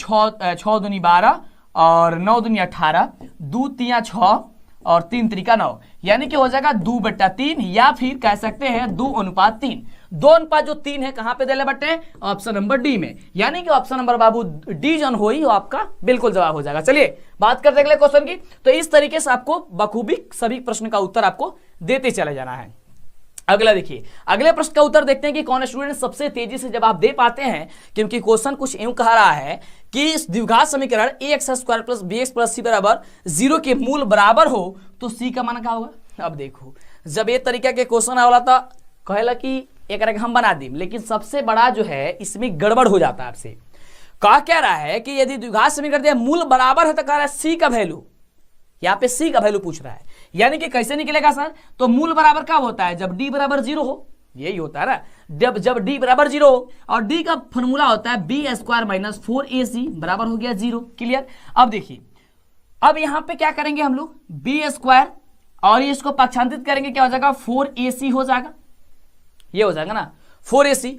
Speaker 1: 6 दूनी 12 और 9 दूनी 18, 2 तिया 6 और 3 त्रिका 9, यानी कि हो जाएगा 2/3, या फिर कह सकते हैं 2:3। 2:3 है कहां पे देले बटे? ऑप्शन नंबर डी में, यानी कि ऑप्शन नंबर बाबू डी जन हो ही आपका बिल्कुल जवाब हो जाएगा। चलिए बात करते हैं अगले क्वेश्चन की। तो इस तरीके से आपको बखूबी सभी प्रश्न का उत्तर आपको देते चले जाना है। अगला देखिए, अगले प्रश्न का उत्तर देखते हैं कि कौन स्टूडेंट सबसे तेजी से जवाब दे पाते हैं, क्योंकि क्वेश्चन कुछ यूं कह रहा है कि इस द्विघात समीकरण ax square plus bx plus c बराबर 0 के मूल बराबर हो तो c का मान क्या होगा? अब देखो, जब ये तरीका के क्वेश्चन आया था कहला कि एक हम बना दी, लेकिन सबसे बड़ा जो है इसमें गड़बड़ हो जाता है। आपसे कहा क्या रहा है कि यदि द्विघात समीकरण मूल बराबर है तो कह रहा है सी का वैल्यू, यहाँ पे सी का वैल्यू पूछ रहा है, यानी कि कैसे निकलेगा सर? तो मूल बराबर कब होता है? जब डी बराबर 0 हो, यही होता है ना, जब डी बराबर 0 हो, और डी का फॉर्मूला होता है बी स्क्वायर माइनस 4ac बराबर हो गया 0। क्लियर? अब देखिए, अब यहां पे क्या करेंगे हम लोग? बी स्क्वायर और ये इसको पक्षांतरित करेंगे, क्या हो जाएगा? 4ac हो जाएगा, ये हो जाएगा ना 4ac।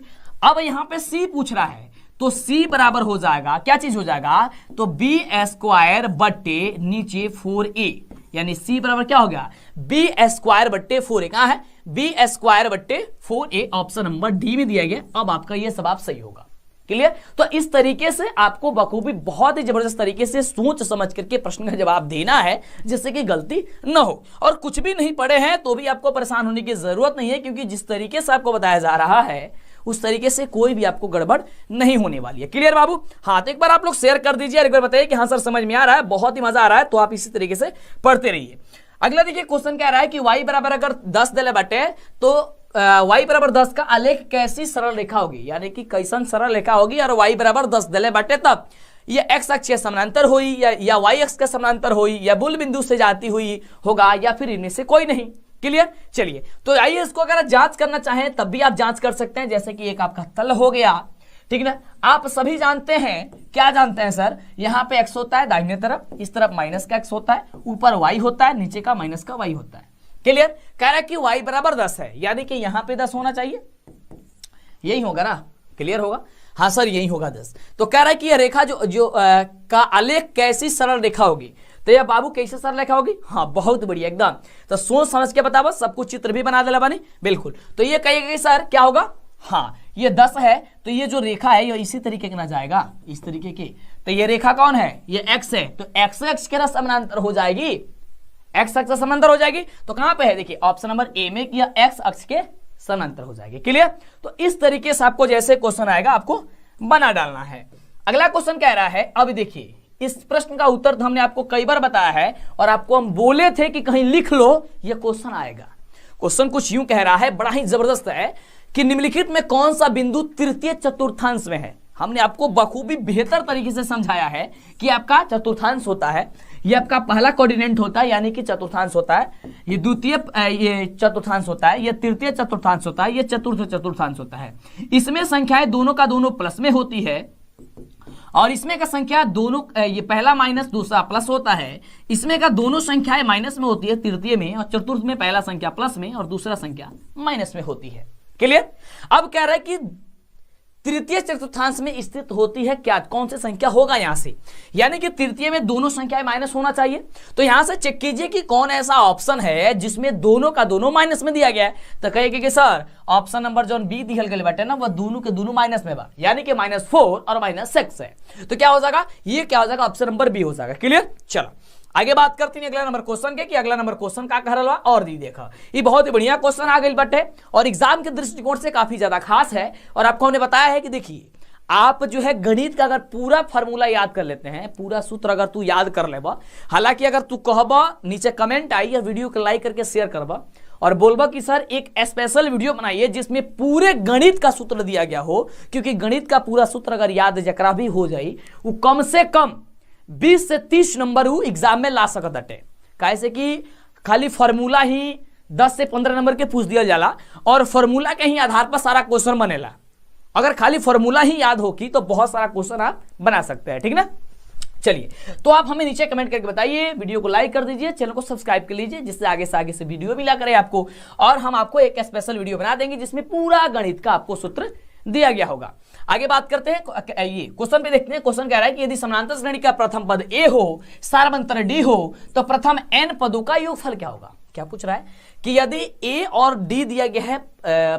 Speaker 1: अब यहां पे c पूछ रहा है तो c बराबर हो जाएगा, क्या चीज हो जाएगा? तो बी स्क्वायर बट्टे नीचे 4a, यानी c बराबर क्या हो गया? बी स्क्वायर बट्टे 4a। कहां है? बी स्क्वायर बट्टे 4a, ऑप्शन नंबर डी में दिया गया। अब आपका यह जवाब सही होगा। क्लियर? तो इस तरीके से आपको बखूबी बहुत ही जबरदस्त तरीके से सोच समझ करके प्रश्न का जवाब देना है, जिससे कि गलती न हो। और कुछ भी नहीं पढ़े हैं तो भी आपको परेशान होने की जरूरत नहीं है, क्योंकि जिस तरीके से आपको बताया जा रहा है उस तरीके से कोई भी आपको गड़बड़ नहीं होने वाली है। क्लियर बाबू? हाँ, तो एक बार आप लोग शेयर कर दीजिए और एक बार बताइए कि हाँ सर समझ में आ रहा है, बहुत ही मजा आ रहा है, तो आप इसी तरीके से पढ़ते रहिए। अगला देखिए क्वेश्चन क्या रहा है कि y बराबर अगर 10 दिले बटे तो y बराबर 10 का आलेख कैसी सरल रेखा होगी, यानी कि कैसन सरल रेखा होगी, और y बराबर 10 दिले बटे तब ये x अक्ष के समानांतर हुई या y अक्ष के समानांतर हुई या मूल बिंदु से जाती हुई होगा, या फिर इनमें से कोई नहीं। क्लियर। चलिए तो आइए इसको अगर आप जांच करना चाहें तब भी आप जांच कर सकते हैं। जैसे कि एक आपका तल हो गया, ठीक ना। आप सभी जानते हैं, क्या जानते हैं सर, यहां पे x होता है दाहिने तरफ, इस तरफ माइनस का x होता है, ऊपर y होता है, नीचे का माइनस का y होता है। क्लियर। कह रहा है कि y बराबर 10 है, यानी कि यहां पे 10 होना चाहिए, यही होगा ना। क्लियर होगा, हाँ सर यही होगा 10। तो कह रहा है कि यह रेखा जो का आलेख कैसी सरल रेखा होगी। तो यह बाबू कैसे सरल रेखा होगी, हाँ बहुत बढ़िया एकदम। तो सोच समझ के बताओ, सब कुछ चित्र भी बना देला बानी, बिल्कुल। तो ये कहिएगा सर क्या होगा, हाँ ये 10 है, तो ये जो रेखा है ये इसी तरीके के ना जाएगा, इस तरीके की। तो ये रेखा कौन है, ये x है, तो x अक्ष के समानांतर हो जाएगी, x अक्ष समानांतर हो जाएगी। तो कहां पे है, देखिए ऑप्शन नंबर ए में किया, x अक्ष के समानांतर हो जाएगी। क्लियर। तो इस तरीके से आपको जैसे क्वेश्चन आएगा आपको बना डालना है। अगला क्वेश्चन कह रहा है, अब देखिए इस प्रश्न का उत्तर तो हमने आपको कई बार बताया है और आपको हम बोले थे कि कहीं लिख लो, ये क्वेश्चन आएगा। क्वेश्चन कुछ यूं कह रहा है, बड़ा ही जबरदस्त है, कि निम्नलिखित में कौन सा बिंदु तृतीय चतुर्थांश में है। हमने आपको बखूबी बेहतर तरीके से समझाया है कि आपका चतुर्थांश होता है, ये आपका पहला कोऑर्डिनेट होता है यानी कि चतुर्थांश होता है, ये द्वितीय ये चतुर्थांश होता है, ये तृतीय चतुर्थांश होता है, ये चतुर्थ चतुर्थांश होता है। इसमें संख्याएं दोनों का दोनों प्लस में होती है और इसमें का संख्या दोनों, ये पहला माइनस दूसरा प्लस होता है। इसमें का दोनों संख्याएं माइनस में होती है तृतीय में, और चतुर्थ में पहला संख्या प्लस में और दूसरा संख्या माइनस में होती है। क्लियर। अब कह रहा है कि तृतीय चतुर्थांश में स्थित होती है क्या, कौन सी संख्या होगा यहां से, यानी कि तृतीय में दोनों संख्याएं माइनस होना चाहिए। तो यहां से चेक कीजिए कि कौन ऐसा ऑप्शन है जिसमें दोनों का दोनों माइनस में दिया गया है। तो कहेगा कि सर ऑप्शन नंबर जो बी दिखल गए बाटे ना, वह दोनों के दोनों माइनस में बा, यानी कि -4 और -6 है। तो क्या हो जाएगा, ये क्या हो जाएगा, ऑप्शन नंबर बी हो जाएगा। क्लियर। चलो आगे बात करते हैं अगला नंबर क्वेश्चन के, कि अगला नंबर क्वेश्चन का कह रहा और दी देखा, ये बहुत ही बढ़िया क्वेश्चन आ गई बटे और एग्जाम के दृष्टिकोण से काफी ज्यादा खास है। और आपको हमने बताया है कि देखिए आप जो है गणित का अगर पूरा फार्मूला याद कर लेते हैं, पूरा सूत्र अगर तू याद कर लेबा, हालांकि अगर तू कहबा नीचे कमेंट आई या वीडियो को लाइक करके शेयर करबा और बोलबा कि सर एक स्पेशल वीडियो बनाइए जिसमें पूरे गणित का सूत्र दिया गया हो, क्योंकि गणित का पूरा सूत्र अगर याद जकरा भी हो जाए वो कम से कम 20 से 30 नंबर वो एग्जाम में ला सकत हटे। कैसे कि खाली फार्मूला ही 10 से 15 नंबर के पूछ दिया जाला और फार्मूला के ही आधार पर सारा क्वेश्चन बनेला। अगर खाली फार्मूला ही याद होगी तो बहुत सारा क्वेश्चन आप बना सकते हैं, ठीक ना। चलिए तो आप हमें नीचे कमेंट करके बताइए, वीडियो को लाइक कर दीजिए, चैनल को सब्सक्राइब कर लीजिए, जिससे आगे से वीडियो मिला करे आपको, और हम आपको एक स्पेशल वीडियो बना देंगे जिसमें पूरा गणित का आपको सूत्र दिया गया होगा। आगे बात करते हैं, ये क्वेश्चन पे देखते हैं। क्वेश्चन कह रहा है कि यदि समानांतर श्रेणी का प्रथम पद ए हो, सारवंतर डी हो, तो प्रथम n पदों का योगफल क्या होगा। क्या पूछ रहा है कि यदि ए और डी दिया गया है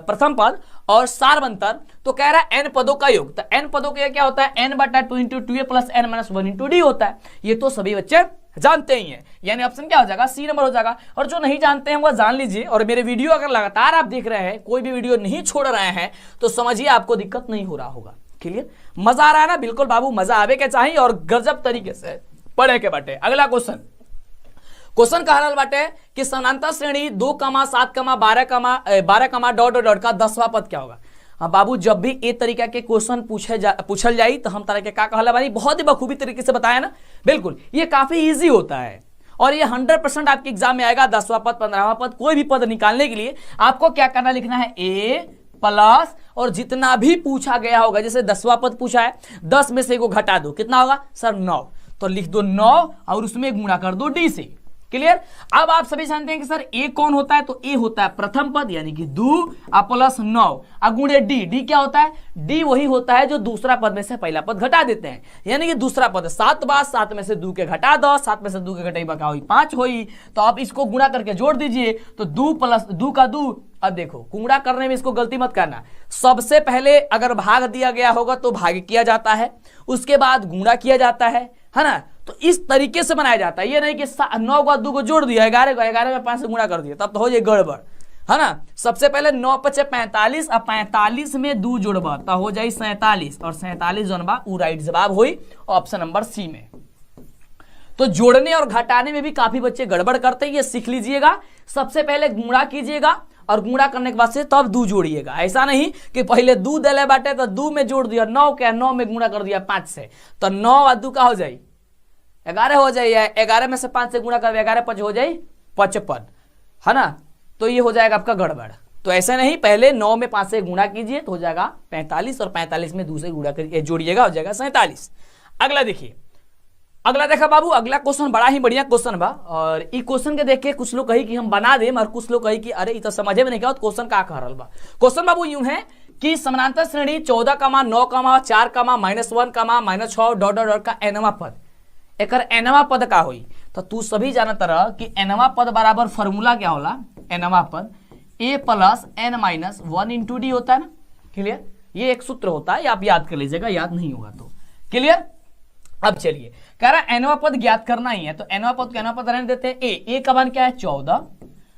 Speaker 1: प्रथम पद और सारवंतर, तो कह रहा है n पदों का योग। तो n पदों का क्या होता है, n/2 × 2a + n-1 × d होता है। ये तो सभी बच्चे जानते ही हैं, यानी ऑप्शन क्या हो जाएगा, सी नंबर हो जाएगा। और जो नहीं जानते हैं वह जान लीजिए, और मेरे वीडियो अगर लगातार आप देख रहे हैं, कोई भी वीडियो नहीं छोड़ रहे हैं, तो समझिए आपको दिक्कत नहीं हो रहा होगा। क्लियर। मजा आ रहा है ना, बिल्कुल बाबू मजा आवे के चाहिए और गजब तरीके से पढ़े के बाटे। अगला क्वेश्चन कह रहा बाटे कि समानांतर श्रेणी 2, 7, 12, डॉट का 10वां पद क्या होगा। हाँ बाबू, जब भी ए तरीका के क्वेश्चन पूछल जाई तो हम तरह के का कहला बानी, बहुत ही बखूबी तरीके से बताया ना। बिल्कुल ये काफी इजी होता है और ये 100% आपके एग्जाम में आएगा। 10वां पद, 15वां पद, कोई भी पद निकालने के लिए आपको क्या करना, लिखना है ए प्लस और जितना भी पूछा गया होगा। जैसे 10वां पद पूछा है, 10 में से एगो घटा दो, कितना होगा सर 9, तो लिख दो 9 और उसमें गुणा कर दो डी से। क्लियर। अब आप सभी जानते हैं कि सर ए कौन होता है, तो ए होता है प्रथम पद यानी कि 2 प्लस 9 गुणे डी। डी क्या होता है, डी वही होता है जो दूसरा पद में से पहला पद घटा देते हैं, यानी कि दूसरा पद 7 बार, 7 में से 2 के घटा दो, 7 में से 2 के घटाई बका हुई 5 हुई। तो आप इसको गुणा करके जोड़ दीजिए, तो 2 + 2 का 2। अब देखो गुणा करने में इसको गलती मत करना, सबसे पहले अगर भाग दिया गया होगा तो भाग किया जाता है, उसके बाद गुणा किया जाता है ना। तो इस तरीके से बनाया जाता है, ये नहीं कि 9 को 2 को जोड़ दिया, 11 को 11 में 5 से गुणा कर दिया, तब तो हो जाए गड़बड़, है ना। सबसे पहले 9 × 5 = 45, अब 45 में 2 जोड़बा तो हो जाए 47, और 47 जनबा वो राइट जवाब हुई ऑप्शन नंबर सी में। तो जोड़ने और घटाने में भी काफी बच्चे गड़बड़ करते हैं, ये सीख लीजिएगा। सबसे पहले गुणा कीजिएगा और गुणा करने के बाद से तब 2 जोड़िएगा। ऐसा नहीं कि पहले 2 दले बाटे तो 2 में जोड़ दिया, 9 के 9 में गुणा कर दिया 5 से, तो 9 और 2 का हो जाए 11 हो जाए, 11 में से 5 से गुणा कर 11 × 5 हो जाए 55, है ना। तो ये हो जाएगा आपका गड़बड़। तो ऐसा नहीं, पहले 9 में 5 से गुणा कीजिए तो हो जाएगा 45 और 45 में 2 से गुणा करिए जोड़िएगा हो जाएगा 47। अगला देखिए, अगला देखा बाबू, अगला क्वेश्चन बड़ा ही बढ़िया क्वेश्चन बा। और ई क्वेश्चन के देख के कुछ लोग कही कि हम बना दें और कुछ लोग कही कि अरे तो समझे में नहीं क्या क्वेश्चन का कह रहा बा। क्वेश्चन बाबू यूं है कि समानांतर श्रेणी 14, 9, 4, -1, -6 डॉट डॉट डॉट का एनवा पद, एकर एनवा पद का होई। तो तू सभी जानत रह कि एनवा पद बराबर फॉर्मूला क्या होला, एनवा पद a plus n minus 1 into D होता है ना। क्लियर, ये एक सूत्र होता है, आप याद कर लीजिएगा, याद नहीं होगा तो। क्लियर, अब चलिए कह रहा एनवा पद ज्ञात करना ही है, तो एनवा पद को एनवा पद रहने देते हैं। ए का मान क्या है 14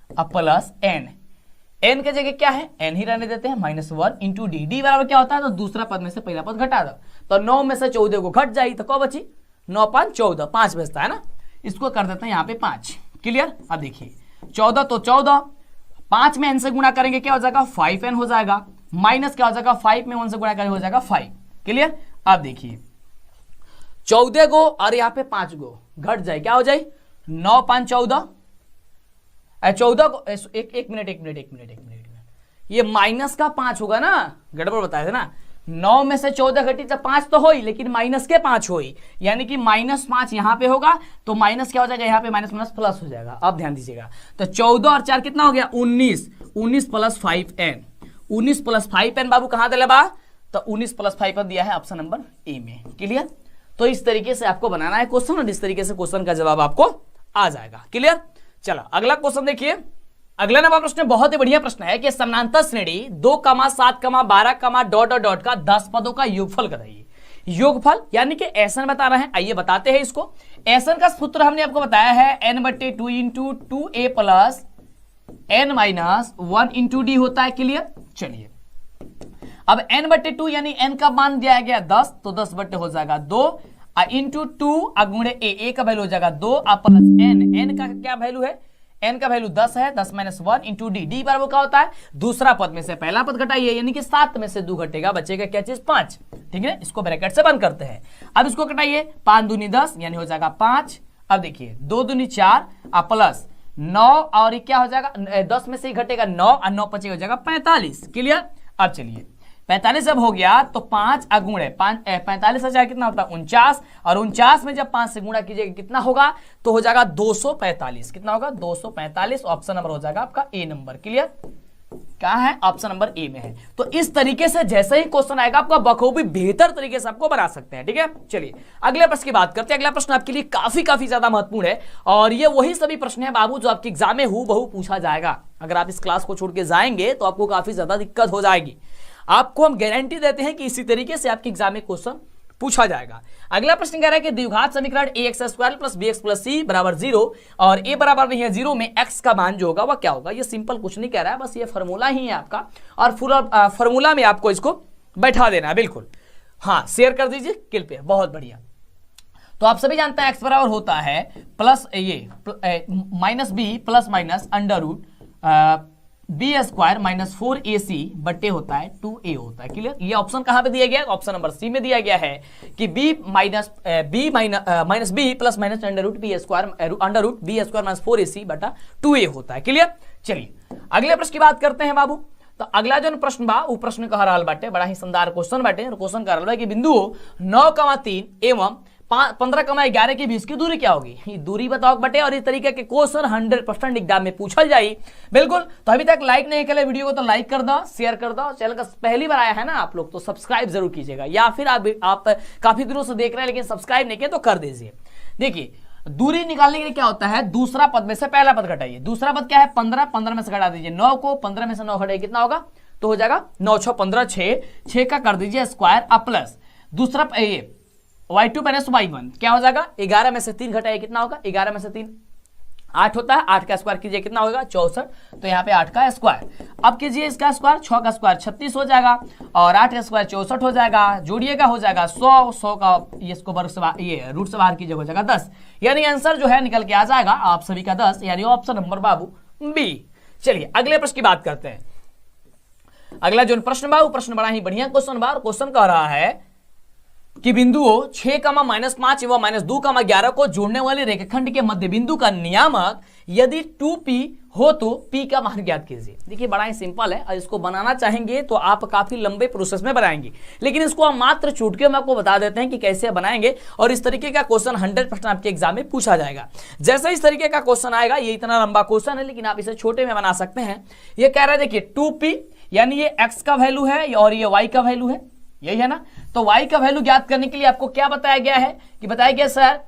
Speaker 1: अब प्लस n के जगह क्या है n ही रहने देते हैं, -1 इंटू डी। डी बराबर क्या होता है, तो दूसरा पद में से पहला पद घटा दो, तो 9 में से 14 को घट जाए तो क्या बची, 9 5 14, 5 बचता है ना, इसको कर देते हैं यहाँ पे 5। क्लियर, अब देखिए 14 तो 14, 5 में n से गुणा करेंगे क्या हो जाएगा 5n हो जाएगा, माइनस क्या हो जाएगा 5 में 1 से गुणा करेंगे हो जाएगा 5। क्लियर, अब देखिए 14 गो और यहाँ पे 5 गो घट जाए, क्या हो जाए 9 5 14, 14 को एक मिनट, ये माइनस का 5 होगा ना, गड़बड़ बताया था ना। 9 में से 14 घटी तो 5 तो हो ही, लेकिन माइनस के 5 हो, यानी कि -5 यहाँ पे होगा, तो माइनस क्या हो जाएगा यहाँ पे माइनस माइनस प्लस हो जाएगा। अब ध्यान दीजिएगा, तो 14 और 4 कितना हो गया 19 प्लस 5n, 19 प्लस 5n बाबू कहाँ दिला बा, तो 19 प्लस 5n दिया है ऑप्शन नंबर ए में। क्लियर, तो इस तरीके से आपको बनाना है क्वेश्चन और इस तरीके से क्वेश्चन का जवाब आपको आ जाएगा। क्लियर, चलो अगला क्वेश्चन देखिए। अगला नंबर प्रश्न बहुत ही बढ़िया प्रश्न है कि समानांतर श्रेणी 2, 7, 12, डॉट डॉट डॉट का 10 पदों का योगफल बताइए। योगफल यानी कि एसन बता रहे हैं, आइए बताते हैं इसको। एसन का सूत्र हमने आपको बताया है n/2 into 2a plus n minus 1 into D होता है। क्लियर, चलिए अब n/2 यानी n का मान दिया गया 10, तो 10/2 हो जाएगा 2 इंटू 2 गुणे a का वैल्यू हो जाएगा 2 प्लस n का क्या वैल्यू है, n का वैल्यू 10 है, 10 माइनस 1 इंटू डी। डी बराबर क्या होता है, दूसरा पद में से पहला पद घटाइए, यानी कि 7 में से 2 घटेगा, बचेगा क्या चीज 5। ठीक है, इसको ब्रैकेट से बंद करते हैं। अब इसको घटाइए, 5 दूनी 10 यानी हो जाएगा 5। अब देखिए 2 दूनी 4 प्लस 9 और क्या हो जाएगा 10 में से ही घटेगा 9 और 9 5 हो जाएगा 45। क्लियर, अब चलिए 45 जब हो गया तो 5 गुणे 45 हजार कितना होता है 49, और 49 में जब 5 से गुणा कीजिएगा कितना होगा, तो हो जाएगा 245। कितना होगा 245, ऑप्शन नंबर हो जाएगा आपका ए नंबर। क्लियर, क्या है ऑप्शन नंबर ए में है। तो इस तरीके से जैसे ही क्वेश्चन आएगा आपका बखूबी बेहतर तरीके से आपको बना सकते हैं। ठीक है, चलिए अगले प्रश्न की बात करते हैं। अगला प्रश्न आपके लिए काफी ज्यादा महत्वपूर्ण है और ये वही सभी प्रश्न है बाबू जो आपके एग्जाम में हूबहू पूछा जाएगा। अगर आप इस क्लास को छोड़ के जाएंगे तो आपको काफी ज्यादा दिक्कत हो जाएगी। आपको हम गारंटी देते हैं कि इसी तरीके से आपके एग्जाम में क्वेश्चन पूछा जाएगा। अगला प्रश्न कह रहा है कि द्विघात समीकरण ax² plus bx plus c बराबर 0 और a बराबर नहीं है 0 में x का मान जो होगा वह क्या होगा। ये सिंपल कुछ नहीं कह रहा है, बस ये फॉर्मूला ही है आपका और पूरा फॉर्मूला में आपको इसको बैठा देना है। बिल्कुल हाँ, शेयर कर दीजिए किल पे, बहुत बढ़िया। तो आप सभी जानते हैं x बराबर होता है प्लस ये minus B plus minus under root b² minus 4ac बट्टे होता है 2a होता है। क्लियर, ये ऑप्शन कहां पे दिया गया है, ऑप्शन नंबर सी में दिया गया है कि b minus b plus minus under root b² minus 4ac बटा 2a होता है। क्लियर, चलिए अगले प्रश्न की बात करते हैं बाबू। तो अगला जो प्रश्न बा वो प्रश्न कह रहा बाटे, बड़ा ही शानदार क्वेश्चन बाटे। क्वेश्चन कह रहा है कि बिंदु 9,3 एवं 15,11 के बीच की दूरी क्या होगी, दूरी बताओ बटे। और इस तरीके के क्वेश्चन 100% एग्जाम में पूछा जाए। बिल्कुल, तो अभी तक लाइक नहीं किया वीडियो को तो लाइक कर दो, शेयर कर दो। चैनल का पहली बार आया है ना आप लोग तो सब्सक्राइब जरूर कीजिएगा, या फिर आप काफी दिनों से देख रहे हैं लेकिन सब्सक्राइब नहीं किया तो कर दीजिए। देखिए दूरी निकालने के लिए क्या होता है, दूसरा पद में से पहला पद घटाइए। दूसरा पद क्या है 15, 15 में से घटा दीजिए 9 को, 15 में से 9 घटाइए कितना होगा, तो हो जाएगा 9 6 15 6 का कर दीजिए स्क्वायर प्लस दूसरा ये y2 माइनस y1 क्या हो जाएगा 11 में से 3 घटाइए कितना होगा, 11 में से 3 8 होता है, 8 का स्क्वायर कीजिए कितना होगा 64, तो यहाँ पे 8 का स्क्वायर। अब कीजिए इसका स्क्वायर, 6 का स्क्वायर 36 हो जाएगा और 8 का स्क्वायर 64 हो जाएगा, जोड़िएगा हो जाएगा 100 का ये इसको वर्ग से ये रूट से बाहर कीजिए हो जाएगा 10, यानी आंसर जो है निकल के आ जाएगा आप सभी का 10, यानी ऑप्शन नंबर बाबू बी। चलिए अगले प्रश्न की बात करते हैं। अगला जो प्रश्न बा वो प्रश्न बड़ा ही बढ़िया क्वेश्चन बा और क्वेश्चन कह रहा है कि बिंदुओं 6,-5 एवं -2,11 को जोड़ने वाले रेखाखंड के मध्य बिंदु का नियामक यदि 2p हो तो P का मान ज्ञात कीजिए। देखिए बड़ा ही सिंपल है, और इसको बनाना चाहेंगे तो आप काफी लंबे प्रोसेस में बनाएंगे, लेकिन इसको हम मात्र चुटकी में आपको बता देते हैं कि कैसे बनाएंगे, और इस तरीके का क्वेश्चन 100% आपके एग्जाम में पूछा जाएगा। जैसे इस तरीके का क्वेश्चन आएगा, ये इतना लंबा क्वेश्चन है लेकिन आप इसे छोटे में बना सकते हैं। ये कह रहा है देखिए 2P यानी ये x का वैल्यू है और ये y का वैल्यू है, यही है ना। तो y का वैल्यू ज्ञात करने के लिए आपको क्या बताया गया है कि बताया गया सर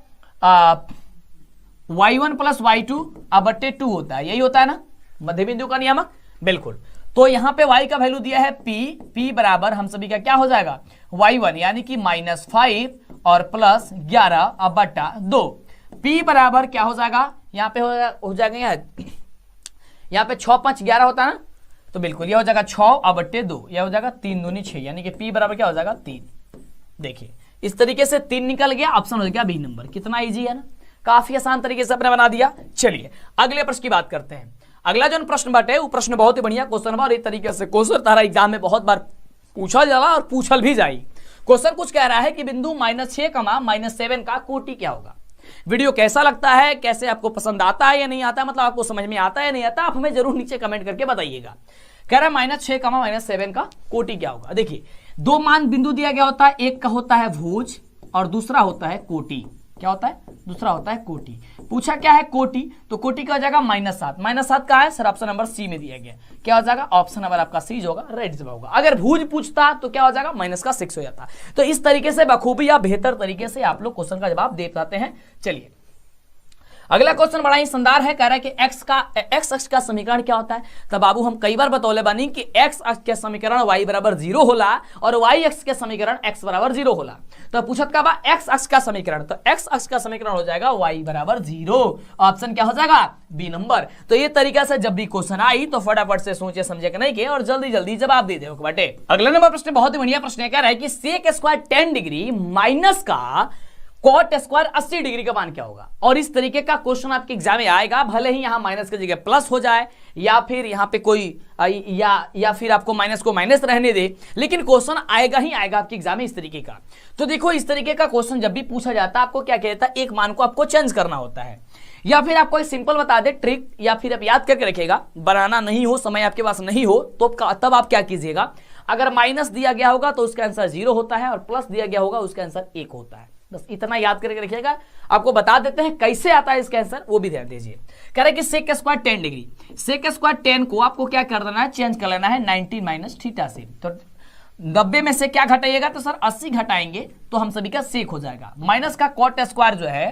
Speaker 1: y1 प्लस y2 बट्टे 2 होता है, यही होता है ना मध्य बिंदु का नियामक। बिल्कुल, तो यहां पे y का वैल्यू दिया है p बराबर हम सभी का क्या हो जाएगा y1 यानी कि -5 और प्लस 11 बट्टा 2। p बराबर क्या हो जाएगा, यहाँ पे हो जाएगा यहाँ पे 6 5 11 होता है ना, तो बिल्कुल यह हो जाएगा 6 बट्टे 2, यह हो जाएगा 3 दूनी 6 यानी कि p बराबर क्या हो जाएगा 3। देखिए इस तरीके से 3 निकल गया, ऑप्शन हो गया बी नंबर। कितना इजी है ना, काफी आसान तरीके से अपने बना दिया। चलिए अगले प्रश्न की बात करते हैं। अगला जो प्रश्न बाटे वो प्रश्न बहुत ही बढ़िया क्वेश्चन है, और इस तरीके से क्वेश्चन तारा एग्जाम में बहुत बार पूछा जाला और पूछल भी जाए। क्वेश्चन कुछ कह रहा है कि बिंदु -6, -7 का कोटि क्या होगा। वीडियो कैसा लगता है, कैसे आपको पसंद आता है या नहीं आता, मतलब आपको समझ में आता है या नहीं आता, आप हमें जरूर नीचे कमेंट करके बताइएगा। कह रहा है -6, -7 का कोटि क्या होगा। देखिए दो मान बिंदु दिया गया होता है, एक का होता है भुज और दूसरा होता है कोटि। क्या होता है, दूसरा होता है कोटि। पूछा क्या है कोटि, तो कोटि का हो जाएगा -7। -7 का है सर, ऑप्शन नंबर सी में दिया गया। क्या हो जाएगा, ऑप्शन नंबर आपका सी होगा, राइट जवाब होगा। अगर भुज पूछता तो क्या हो जाएगा, -6 हो जाता। तो इस तरीके से बखूबी या बेहतर तरीके से आप लोग क्वेश्चन का जवाब दे पाते हैं। चलिए अगला क्वेश्चन बड़ा ही शानदार है, कह रहा है कि एक्स अक्ष का समीकरण क्या होता है। तब बाबू हम कई बार बतौले बानी कि एक्स अक्ष के समीकरण y बराबर 0 होला और y अक्ष के समीकरण x बराबर 0 होला। तो पूछत का बा एक्स अक्ष का समीकरण, तो एक्स अक्ष का समीकरण हो जाएगा y बराबर 0, ऑप्शन क्या हो जाएगा बी नंबर। तो ये तरीका से जब भी क्वेश्चन आई तो फटाफट से सोचे समझे कि नहीं के और जल्दी जल्दी जवाब दे दो बटे। अगला नंबर प्रश्न बहुत ही बढ़िया प्रश्न कह रहा है कि सेक स्क्वायर 10 डिग्री माइनस का कॉट स्क्वायर 80 डिग्री का मान क्या होगा। और इस तरीके का क्वेश्चन आपके एग्जाम में आएगा, भले ही यहां माइनस की जगह प्लस हो जाए या फिर यहां पे कोई या फिर आपको माइनस को माइनस रहने दे, लेकिन क्वेश्चन आएगा ही आएगा आपके एग्जाम में इस तरीके का। तो देखो इस तरीके का क्वेश्चन जब भी पूछा जाता है आपको क्या कहता है, एक मान को आपको चेंज करना होता है, या फिर आपको एक सिंपल बता दे ट्रिक, या फिर आप याद करके रखेगा, बनाना नहीं हो, समय आपके पास नहीं हो तो तब आप क्या कीजिएगा, अगर माइनस दिया गया होगा तो उसका आंसर 0 होता है और प्लस दिया गया होगा उसका आंसर 1 होता है। बस इतना याद करके रखिएगा। आपको बता देते हैं कैसे आता है इसका आंसर, वो भी ध्यान दीजिए। कह रहे हैं कि sec square 10 degree, sec square 10 को आपको क्या कर देना है, चेंज कर लेना है 90 माइनस थीटा से। तो 90 में से क्या घटाइएगा, तो सर 80 घटाएंगे तो हम सभी का सेक हो जाएगा। माइनस का कॉट स्क्वायर जो है,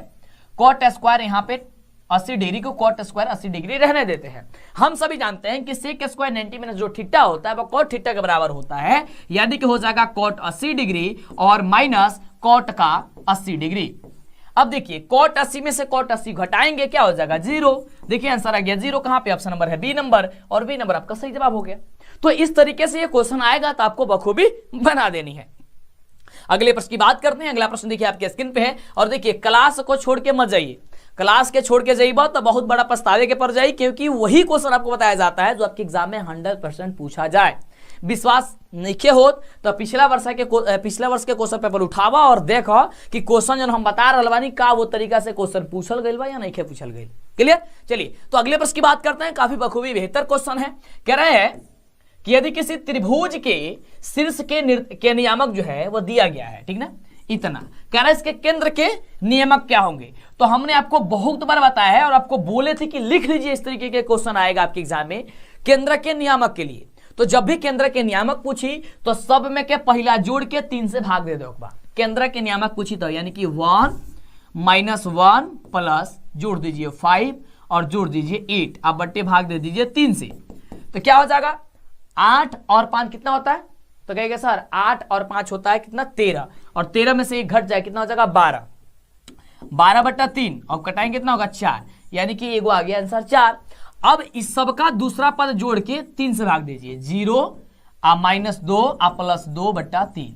Speaker 1: कॉट स्क्वायर यहाँ पे 80 डिग्री को कॉट स्क्वायर 80 डिग्री रहने देते हैं। हम सभी जानते हैं कि सेक स्क्वायर 90 माइनस जो थीटा होता है वो कॉट थीटा के बराबर होता है, यानी कि हो जाएगा कॉट 80 डिग्री और माइनस कॉट का 80 डिग्री। अब देखिए कॉट 80 में से कॉट 80 घटाएंगे क्या हो जाएगा 0। देखिए आंसर आ गया 0, कहां पे, ऑप्शन नंबर है बी नंबर, और बी नंबर आपका सही जवाब हो गया। तो इस तरीके से ये क्वेश्चन आएगा तो आपको बखूबी बना देनी है। अगले प्रश्न की बात करते हैं। अगला प्रश्न देखिए आपके स्क्रीन पे है, और देखिए क्लास को छोड़ के मत जाइए, क्लास के छोड़ के जाइए तो बहुत बड़ा पछतावे के पड़ जाए, क्योंकि वही क्वेश्चन आपको बताया जाता है जो आपके एग्जाम में 100% पूछा जाए। विश्वास नहीं हो तो पिछला वर्ष के क्वेश्चन पेपर उठावा और देखो कि क्वेश्चन जो हम बता रहे बानी का वो तरीका से क्वेश्चन पूछल गई बा या नहीं पूछल गई। क्लियर। चलिए तो अगले प्रश्न की बात करते हैं, काफी बखूबी बेहतर क्वेश्चन है। कह रहे हैं कि यदि किसी त्रिभुज के शीर्ष के नियामक जो है वो दिया गया है, ठीक ना, इतना कह रहा है इसके केंद्र के नियामक क्या होंगे। तो हमने आपको बहुत बार बताया है और आपको बोले थे कि लिख लीजिए, इस तरीके के क्वेश्चन आएगा आपके एग्जाम में केंद्र के नियामक के लिए। तो जब भी केंद्र के नियामक पूछी तो सब में के पहला जोड़ के 3 से भाग दे दो। केंद्र के नियामक पूछी तो यानी कि 1 - 1 प्लस जोड़ दीजिए 5 और जोड़ दीजिए 8, आप बट्टे भाग दे दीजिए 3 से। तो क्या हो जाएगा 8 और 5 कितना होता है, तो कहेगा सर 8 और 5 होता है कितना 13, और 13 में से 1 घट जाए कितना हो जाएगा 12, 12/3 और कटाएंगे कितना होगा 4, यानी कि एगो आ गया आंसर 4। अब इस सब का दूसरा पद जोड़ के 3 से भाग दीजिए, 0 -2 +2/3।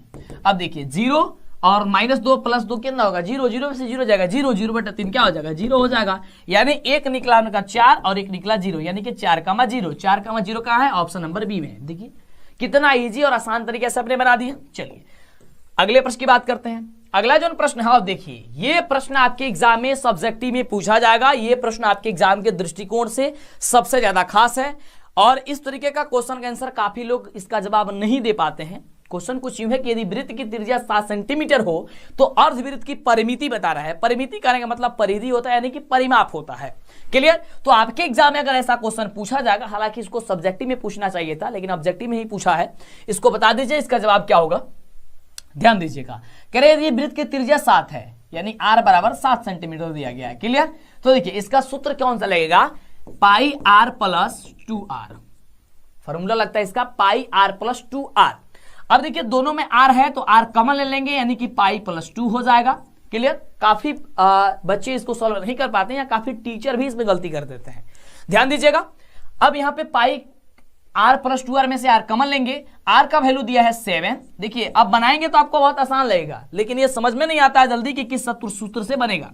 Speaker 1: अब देखिए 0 और -2 +2 कितना होगा 0, 0 में से 0 जाएगा 0, 0/3 क्या हो जाएगा 0 हो जाएगा, यानी एक निकला उनका 4 और एक निकला 0, यानी कि 4,0, 4,0 कहाँ है, ऑप्शन नंबर बी में। देखिए कितना इजी और आसान तरीके से आपने बना दिया। चलिए अगले प्रश्न की बात करते हैं। अगला जो प्रश्न है, देखिए ये प्रश्न आपके एग्जाम में सब्जेक्टिव में पूछा जाएगा। ये प्रश्न आपके एग्जाम के दृष्टिकोण से सबसे ज्यादा खास है और इस तरीके का क्वेश्चन का आंसर काफी लोग इसका जवाब नहीं दे पाते हैं। क्वेश्चन कुछ यूं है कि यदि वृत्त की त्रिज्या 7 सेंटीमीटर हो तो अर्धवृत्त की परिमिति बता रहा है। परिमिति करने का मतलब परिधि होता है, यानी कि परिमाप होता है। क्लियर? तो आपके एग्जाम में अगर ऐसा क्वेश्चन पूछा जाएगा, हालांकि इसको सब्जेक्टिव में पूछना चाहिए था लेकिन ऑब्जेक्टिव में ही पूछा है, इसको बता दीजिए इसका जवाब क्या होगा। ध्यान दीजिएगा, कह रहे यदि वृत्त की त्रिज्या 7 है यानी r बराबर 7 सेंटीमीटर दिया गया है। क्लियर? तो देखिए इसका सूत्र कौन सा लगेगा, पाई r प्लस 2r। फॉर्मूला लगता है इसका पाई r प्लस 2r। अब देखिए दोनों में r है तो r कॉमन ले लेंगे यानी कि पाई प्लस 2 हो जाएगा। क्लियर? काफी बच्चे इसको सॉल्व नहीं कर पाते हैं या काफी टीचर भी इसमें गलती कर देते हैं। ध्यान दीजिएगा, अब यहाँ पे पाई r प्लस 2r में से r कॉमन लेंगे। r का वैल्यू दिया है 7। देखिए अब बनाएंगे तो आपको बहुत आसान लगेगा लेकिन ये समझ में नहीं आता है जल्दी कि किस सूत्र से बनेगा।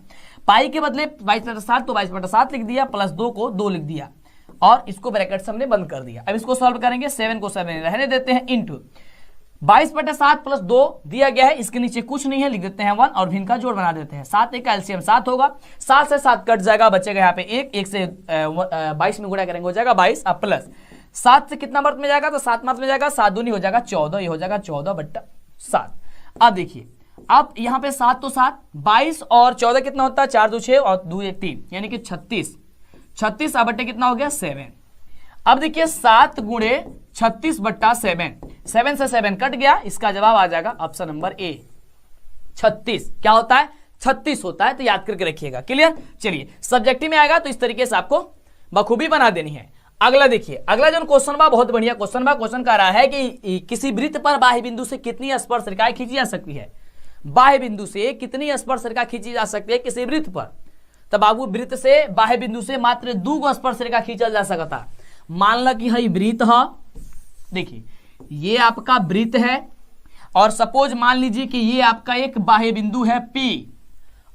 Speaker 1: पाई के बदले 22/7 तो 22/7 लिख दिया, प्लस 2 को 2 लिख दिया और इसको ब्रैकेट से हमने बंद कर दिया। अब इसको सॉल्व करेंगे, 7 को 7 रहने देते हैं, इंटू 22/7 प्लस 2 दिया गया है, इसके नीचे कुछ नहीं है, लिख देते हैं 1 और भिन्न का जोड़ बना देते हैं। 7 एक का एलसीएम 7 होगा, 7 से 7 कट जाएगा, बचेगा यहाँ पे 1 से 22 में गुणा करेंगे हो जाएगा 22 अब प्लस 7 से कितना मर्द में जाएगा तो 7 मर्द में जाएगा, 7 दूनी हो जाएगा 14, ये हो जाएगा 14/7। अब देखिए अब यहाँ पे 7 तो 7, 22 और 14 कितना होता है, 4 2 6 और 2 1 3 यानी कि 36 अब बट्टे कितना हो गया 7। अब देखिए 7 गुणे 36/7, 7 से 7 कट गया, इसका जवाब आ जाएगा ऑप्शन नंबर ए 36। क्या होता है, 36 होता है, तो याद करके रखिएगा। क्लियर? चलिए सब्जेक्टिव में आएगा तो इस तरीके से आपको बखूबी बना देनी है। अगला देखिए, अगला जो क्वेश्चन बा बहुत बढ़िया क्वेश्चन बा। क्वेश्चन कह रहा है कि किसी वृत्त पर बाह्य बिंदु से कितनी स्पर्श रेखाएं खींची जा सकती है। बाह्य बिंदु से कितनी स्पर्श रेखा खींची जा सकती है किसी वृत्त पर। तो बाबू वृत्त से बाह्य बिंदु से मात्र 2 स्पर्श रेखा खींचल जा सकता। मान लो कि हई वृत्त है, देखिए ये आपका वृत्त है और सपोज मान लीजिए कि ये आपका एक बाह्य बिंदु है P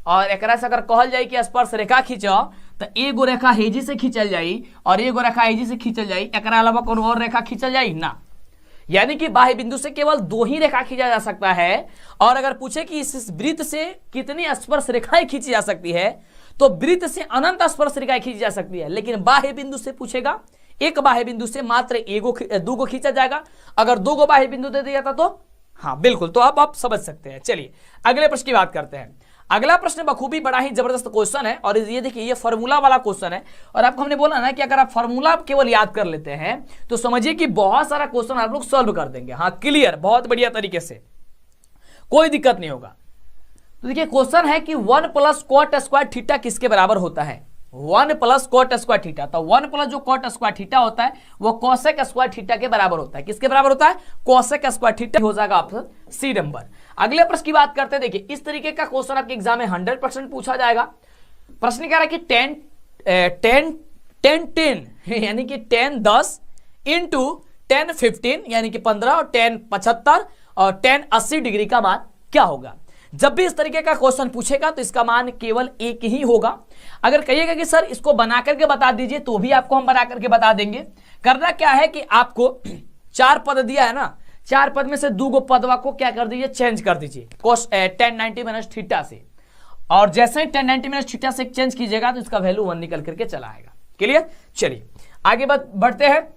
Speaker 1: और एकरा से अगर कहल जाए कि स्पर्श रेखा खींचो तो एगो रेखा हेजी से खींचल जाई और एगो रेखा हेजी से खींचल जाई, एकरा अलावा कोनो और रेखा खींचल जाई ना। यानी कि बाह्य बिंदु से केवल 2 ही रेखा खींचा जा सकता है। और अगर पूछे कि इस वृत्त से कितनी स्पर्श रेखाएं खींची जा सकती है तो वृत्त से अनंत स्पर्श रेखाएं खींची जा सकती है, लेकिन बाह्य बिंदु से पूछेगा एक बाह्य बिंदु से मात्र 2 को खींचा जाएगा। अगर 2 को बाह्य बिंदु दे दिया था तो हाँ बिल्कुल, तो अब आप समझ सकते हैं। चलिए अगले प्रश्न की बात करते हैं। अगला प्रश्न बखूबी बड़ा ही जबरदस्त क्वेश्चन है और ये देखिए ये फॉर्मूला वाला क्वेश्चन है। और आपको हमने बोला ना कि अगर आप फॉर्मूला केवल याद कर लेते हैं तो समझिए कि बहुत सारा क्वेश्चन आप लोग सॉल्व कर देंगे। हाँ क्लियर, बहुत बढ़िया तरीके से, कोई दिक्कत नहीं होगा। तो देखिए क्वेश्चन है कि 1 + cot स्क्वायर थीटा किसके बराबर होता है। 1 + cot स्क्वायर थीटा, तो 1 प्लस जो cot स्क्वायर थीटा होता है वो कोसेक स्क्वायर थीटा के बराबर होता है। किसके बराबर होता है, कोसेक स्क्वायर थीटा हो जाएगा ऑप्शन सी नंबर। अगले प्रश्न की बात करते हैं। देखिए इस तरीके का क्वेश्चन आपके एग्जाम में 100% पूछा जाएगा। प्रश्न कह रहा है कि 10 यानी कि 10 10 इंटू 10 15 यानी कि 15 और 10 75 और 10 80 डिग्री का मान क्या होगा। जब भी इस तरीके का क्वेश्चन पूछेगा तो इसका मान केवल एक ही होगा। अगर कहिएगा कि सर इसको बना करके बता दीजिए तो भी आपको हम बना करके बता देंगे। करना क्या है कि आपको 4 पद दिया है ना, 4 पद में से 2 पदवा को क्या कर दीजिए, चेंज कर दीजिए tan 90 - थीटा से। और जैसे ही tan 90 - थीटा से चेंज कीजिएगा तो इसका वैल्यू 1 निकल करके चला आएगा। क्लियर? चलिए आगे बढ़ते हैं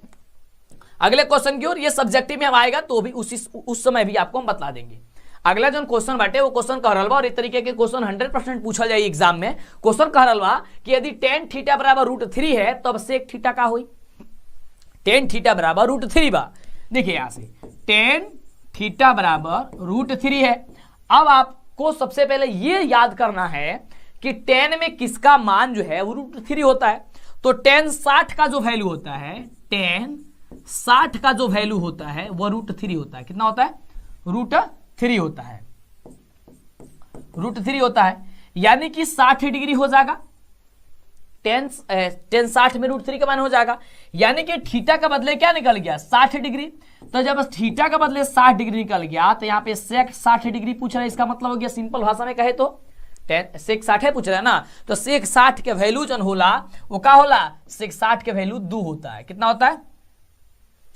Speaker 1: अगले क्वेश्चन की ओर। ये सब्जेक्टिव में आएगा तो भी उस समय भी आपको हम बता देंगे। अगला जो क्वेश्चन बाटे वो क्वेश्चन कह रहा बा और इस तरीके के क्वेश्चन 100% पूछा जाए एग्जाम में। क्वेश्चन कह रहा बा कि यदि tan थीटा बराबर √3 है तब sec थीटा का हुई। tan थीटा बराबर √3 बा। देखिए यहां से tan थीटा बराबर √3 है। अब आपको सबसे पहले ये याद करना है कि tan में किसका मान जो है वो √3 होता है। तो tan 60 का जो वैल्यू होता है, tan 60 का जो वैल्यू होता है वो √3 होता है। कितना होता है, √3 होता है। √3 होता है यानी कि 60 डिग्री हो जाएगा। tan 60 में √3 का मान हो जाएगा यानी कि थीटा का बदले क्या निकल गया, 60 डिग्री। तो जब थीटा का बदले 60 डिग्री निकल गया तो यहाँ पे sec 60 डिग्री पूछ रहा है। इसका मतलब हो गया सिंपल भाषा में कहे तो sec 60 पूछ रहा है ना, तो sec 60 के वैल्यू जन होला वो क्या होला, sec 60 के वैल्यू 2 होता है। कितना होता है,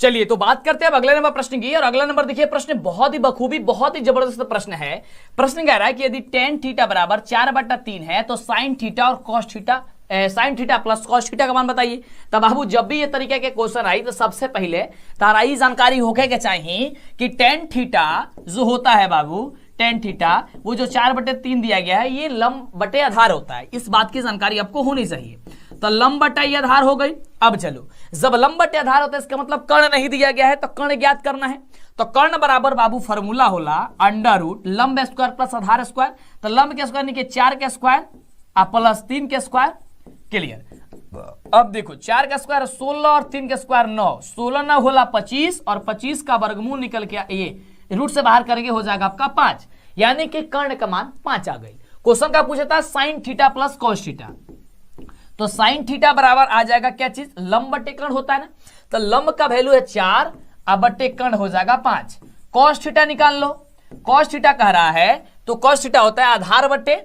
Speaker 1: चलिए तो बात करते हैं अब अगले नंबर प्रश्न की। और अगला नंबर देखिए, प्रश्न बहुत ही बखूबी, बहुत ही जबरदस्त प्रश्न है। प्रश्न कह रहा है कि यदि tan थीटा बराबर 4/3 है तो sin थीटा और cos theta sin theta plus cos theta का मान बताइए। तब बाबू जब भी ये तरीके के क्वेश्चन आई तो सबसे पहले तारा ही जानकारी होके के चाहिए कि tan थीटा जो होता है बाबू, tan थीटा वो जो 4/3 दिया गया है ये लंब बटे आधार होता है, इस बात की जानकारी आपको होनी चाहिए। तो लंब बटे आधार हो गई। अब चलो, जब लंब बटे आधार होता है इसका मतलब कर्ण नहीं दिया गया है, तो कर्ण ज्ञात करना है। तो कर्ण बराबर बाबू फॉर्मूला होला अंडर रूट लंब स्क्वायर प्लस आधार स्क्वायर। तो लंब के स्क्वायर नीचे 4 के स्क्वायर प्लस 3 के स्क्वायर। क्लियर। अब देखो 4 का स्क्वायर 16 और 3 का स्क्वायर 9, 16 9 होला 25 और 25 का वर्गमूल निकल के ये रूट से बाहर करके हो जाएगा आपका 5, यानी कि कर्ण का मान 5 आ गई। क्वेश्चन का पूछा था sine theta plus cos theta, तो साइन थीटा बराबर आ जाएगा क्या चीज, लंब बटे कर्ण होता है ना, तो लंब का वैल्यू है 4 अब बटे कर्ण हो जाएगा 5। कॉस थीटा निकाल लो, कॉस थीटा कह रहा है तो कॉस थीटा होता है आधार बटे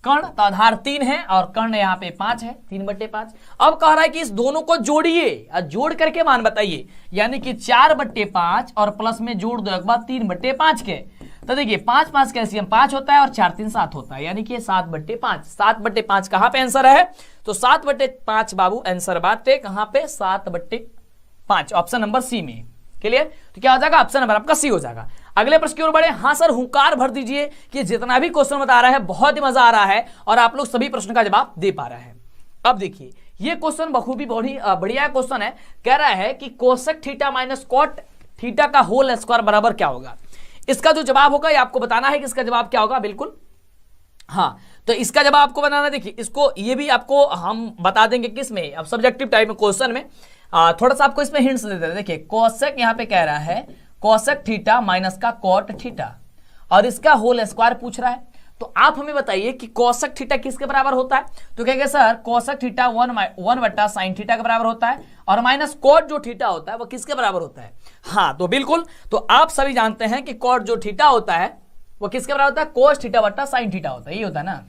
Speaker 1: कर्ण, तो आधार 3 है और कर्ण यहाँ पे 5 है, 3/5। अब कह रहा है कि इस दोनों को जोड़िए और जोड़ करके मान बताइए, यानी कि 4/5 और प्लस में जोड़ दो एक बार 3/5 के। तो देखिए 5 5 कैल्सियम 5 होता है और 4 3 7 होता है, यानी कि 7/5। 7/5 कहां पे आंसर है, तो 7/5 बाबू आंसर बात है कहां पे, 7/5 ऑप्शन नंबर सी में। क्लियर। तो क्या हो जाएगा, ऑप्शन नंबर आपका सी हो जाएगा। अगले प्रश्न की ओर बढ़े। हाँ सर, हुंकार भर दीजिए कि जितना भी क्वेश्चन बता रहा है बहुत ही मजा आ रहा है और आप लोग सभी प्रश्न का जवाब दे पा रहे हैं। अब देखिए ये क्वेश्चन बखूबी बढ़िया क्वेश्चन है। कह रहा है कि cosec theta minus cot theta का होल स्क्वायर बराबर क्या होगा। इसका जो जवाब होगा ये आपको बताना है कि इसका जवाब क्या होगा। बिल्कुल हाँ, तो इसका जवाब आपको बनाना, देखिए इसको ये भी आपको हम बता देंगे किस में, अब सब्जेक्टिव टाइप में क्वेश्चन में थोड़ा सा आपको इसमें हिंट्स देते हैं। देखिए कोसेक यहाँ पे कह रहा है कोसेक थीटा माइनस का कॉट थीटा और इसका होल स्क्वायर पूछ रहा है। तो आप हमें बताइए कि कोसेक थीटा किसके बराबर होता है, तो कहेंगे sir cosec theta 1 sine theta के बराबर होता है और माइनस कॉट जो थीटा होता है वो किसके बराबर होता है। हाँ तो बिल्कुल, तो आप सभी जानते हैं कि कॉट जो थीटा होता है वो किसके बराबर होता है, कोस थीटा बट्टा साइन थीटा होता है, ये होता है ना,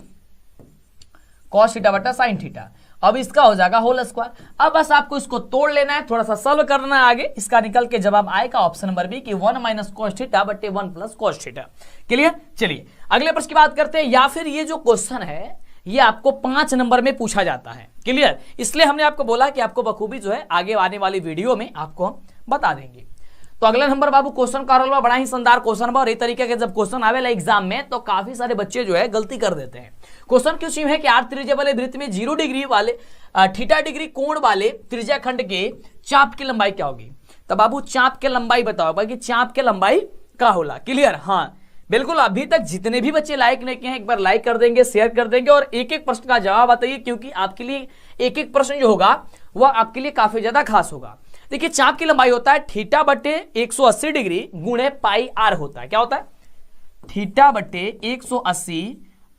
Speaker 1: कोस थीटा बट्टा साइन थीटा। अब इसका हो जाएगा होल स्क्वायर। अब बस आपको इसको तोड़ लेना है, थोड़ा सा सॉल्व करना है आगे, इसका निकल के जवाब आएगा ऑप्शन नंबर बी कि 1 माइनस कोस थीटा बटे 1 प्लस कोस थीटा। क्लियर। चलिए अगले प्रश्न की बात करते हैं। या फिर ये जो क्वेश्चन है ये आपको 5 नंबर में पूछा जाता है। क्लियर। इसलिए हमने आपको बोला कि आपको बखूबी जो है आगे आने वाली वीडियो में आपको हम बता देंगे। तो अगला नंबर बाबू क्वेश्चन का रोल बड़ा ही शानदार क्वेश्चन बा और इस तरीके के जब क्वेश्चन आवेला एग्जाम में तो काफी सारे बच्चे जो है गलती कर देते हैं। क्वेश्चन क्यों चीज है कि आर्क त्रिज्या वाले वृत्त में 0 डिग्री वाले थीटा डिग्री कोण वाले त्रिज्या खंड के चाप की लंबाई क्या होगी। तो बाबू चाप के लंबाई बताओ कि चाप के लंबाई क्या होला। क्लियर। हाँ बिल्कुल, अभी तक जितने भी बच्चे लाइक नहीं किए हैं एक बार लाइक कर देंगे, शेयर कर देंगे और एक एक प्रश्न का जवाब बताइए, क्योंकि आपके लिए एक एक प्रश्न जो होगा वह आपके लिए काफी ज्यादा खास होगा। देखिए चाप की लंबाई होता है थीटा बटे 180 डिग्री गुणे पाई आर होता है। क्या होता है, थीटा बटे 180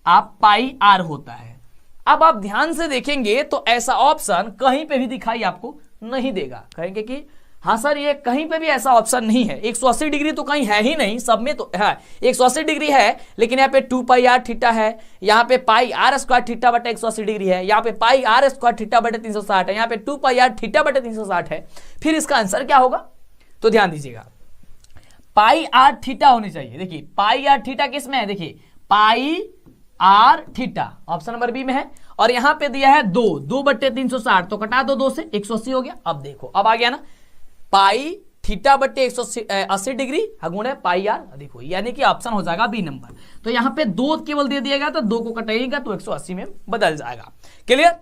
Speaker 1: आप पाई आर होता है। अब आप ध्यान से देखेंगे तो ऐसा ऑप्शन कहीं पे भी दिखाई आपको नहीं देगा। कहेंगे कि हाँ सर ये कहीं पे भी ऐसा ऑप्शन नहीं है, 180 डिग्री तो कहीं है ही नहीं, सब में तो है 180 डिग्री है, लेकिन यहाँ पे 2 पाई आर थीटा है, यहाँ पे पाई आर स्क्वायर थीटा बटे 180 डिग्री है, यहाँ पे पाई आर स्क्वायर थीटा बटे 360 है, यहाँ पे 2 पाई आर थीटा बटे 360 है। फिर इसका आंसर क्या होगा, तो ध्यान दीजिएगा पाई आर थीटा होनी चाहिए। देखिए पाई आर थीटा किस में है, देखिए pi R theta option number B में है और यहाँ पे दिया है 2 बटे 360, तो कटा दो 2 से 180 हो गया। अब देखो अब आ गया ना पाई थीटा बटे 180 डिग्री गुणे पाई आर, देखो यानी कि ऑप्शन हो जाएगा बी नंबर। तो यहाँ पे 2 केवल दे दिएगा तो 2 को कटाइएगा तो 180 में बदल जाएगा। क्लियर।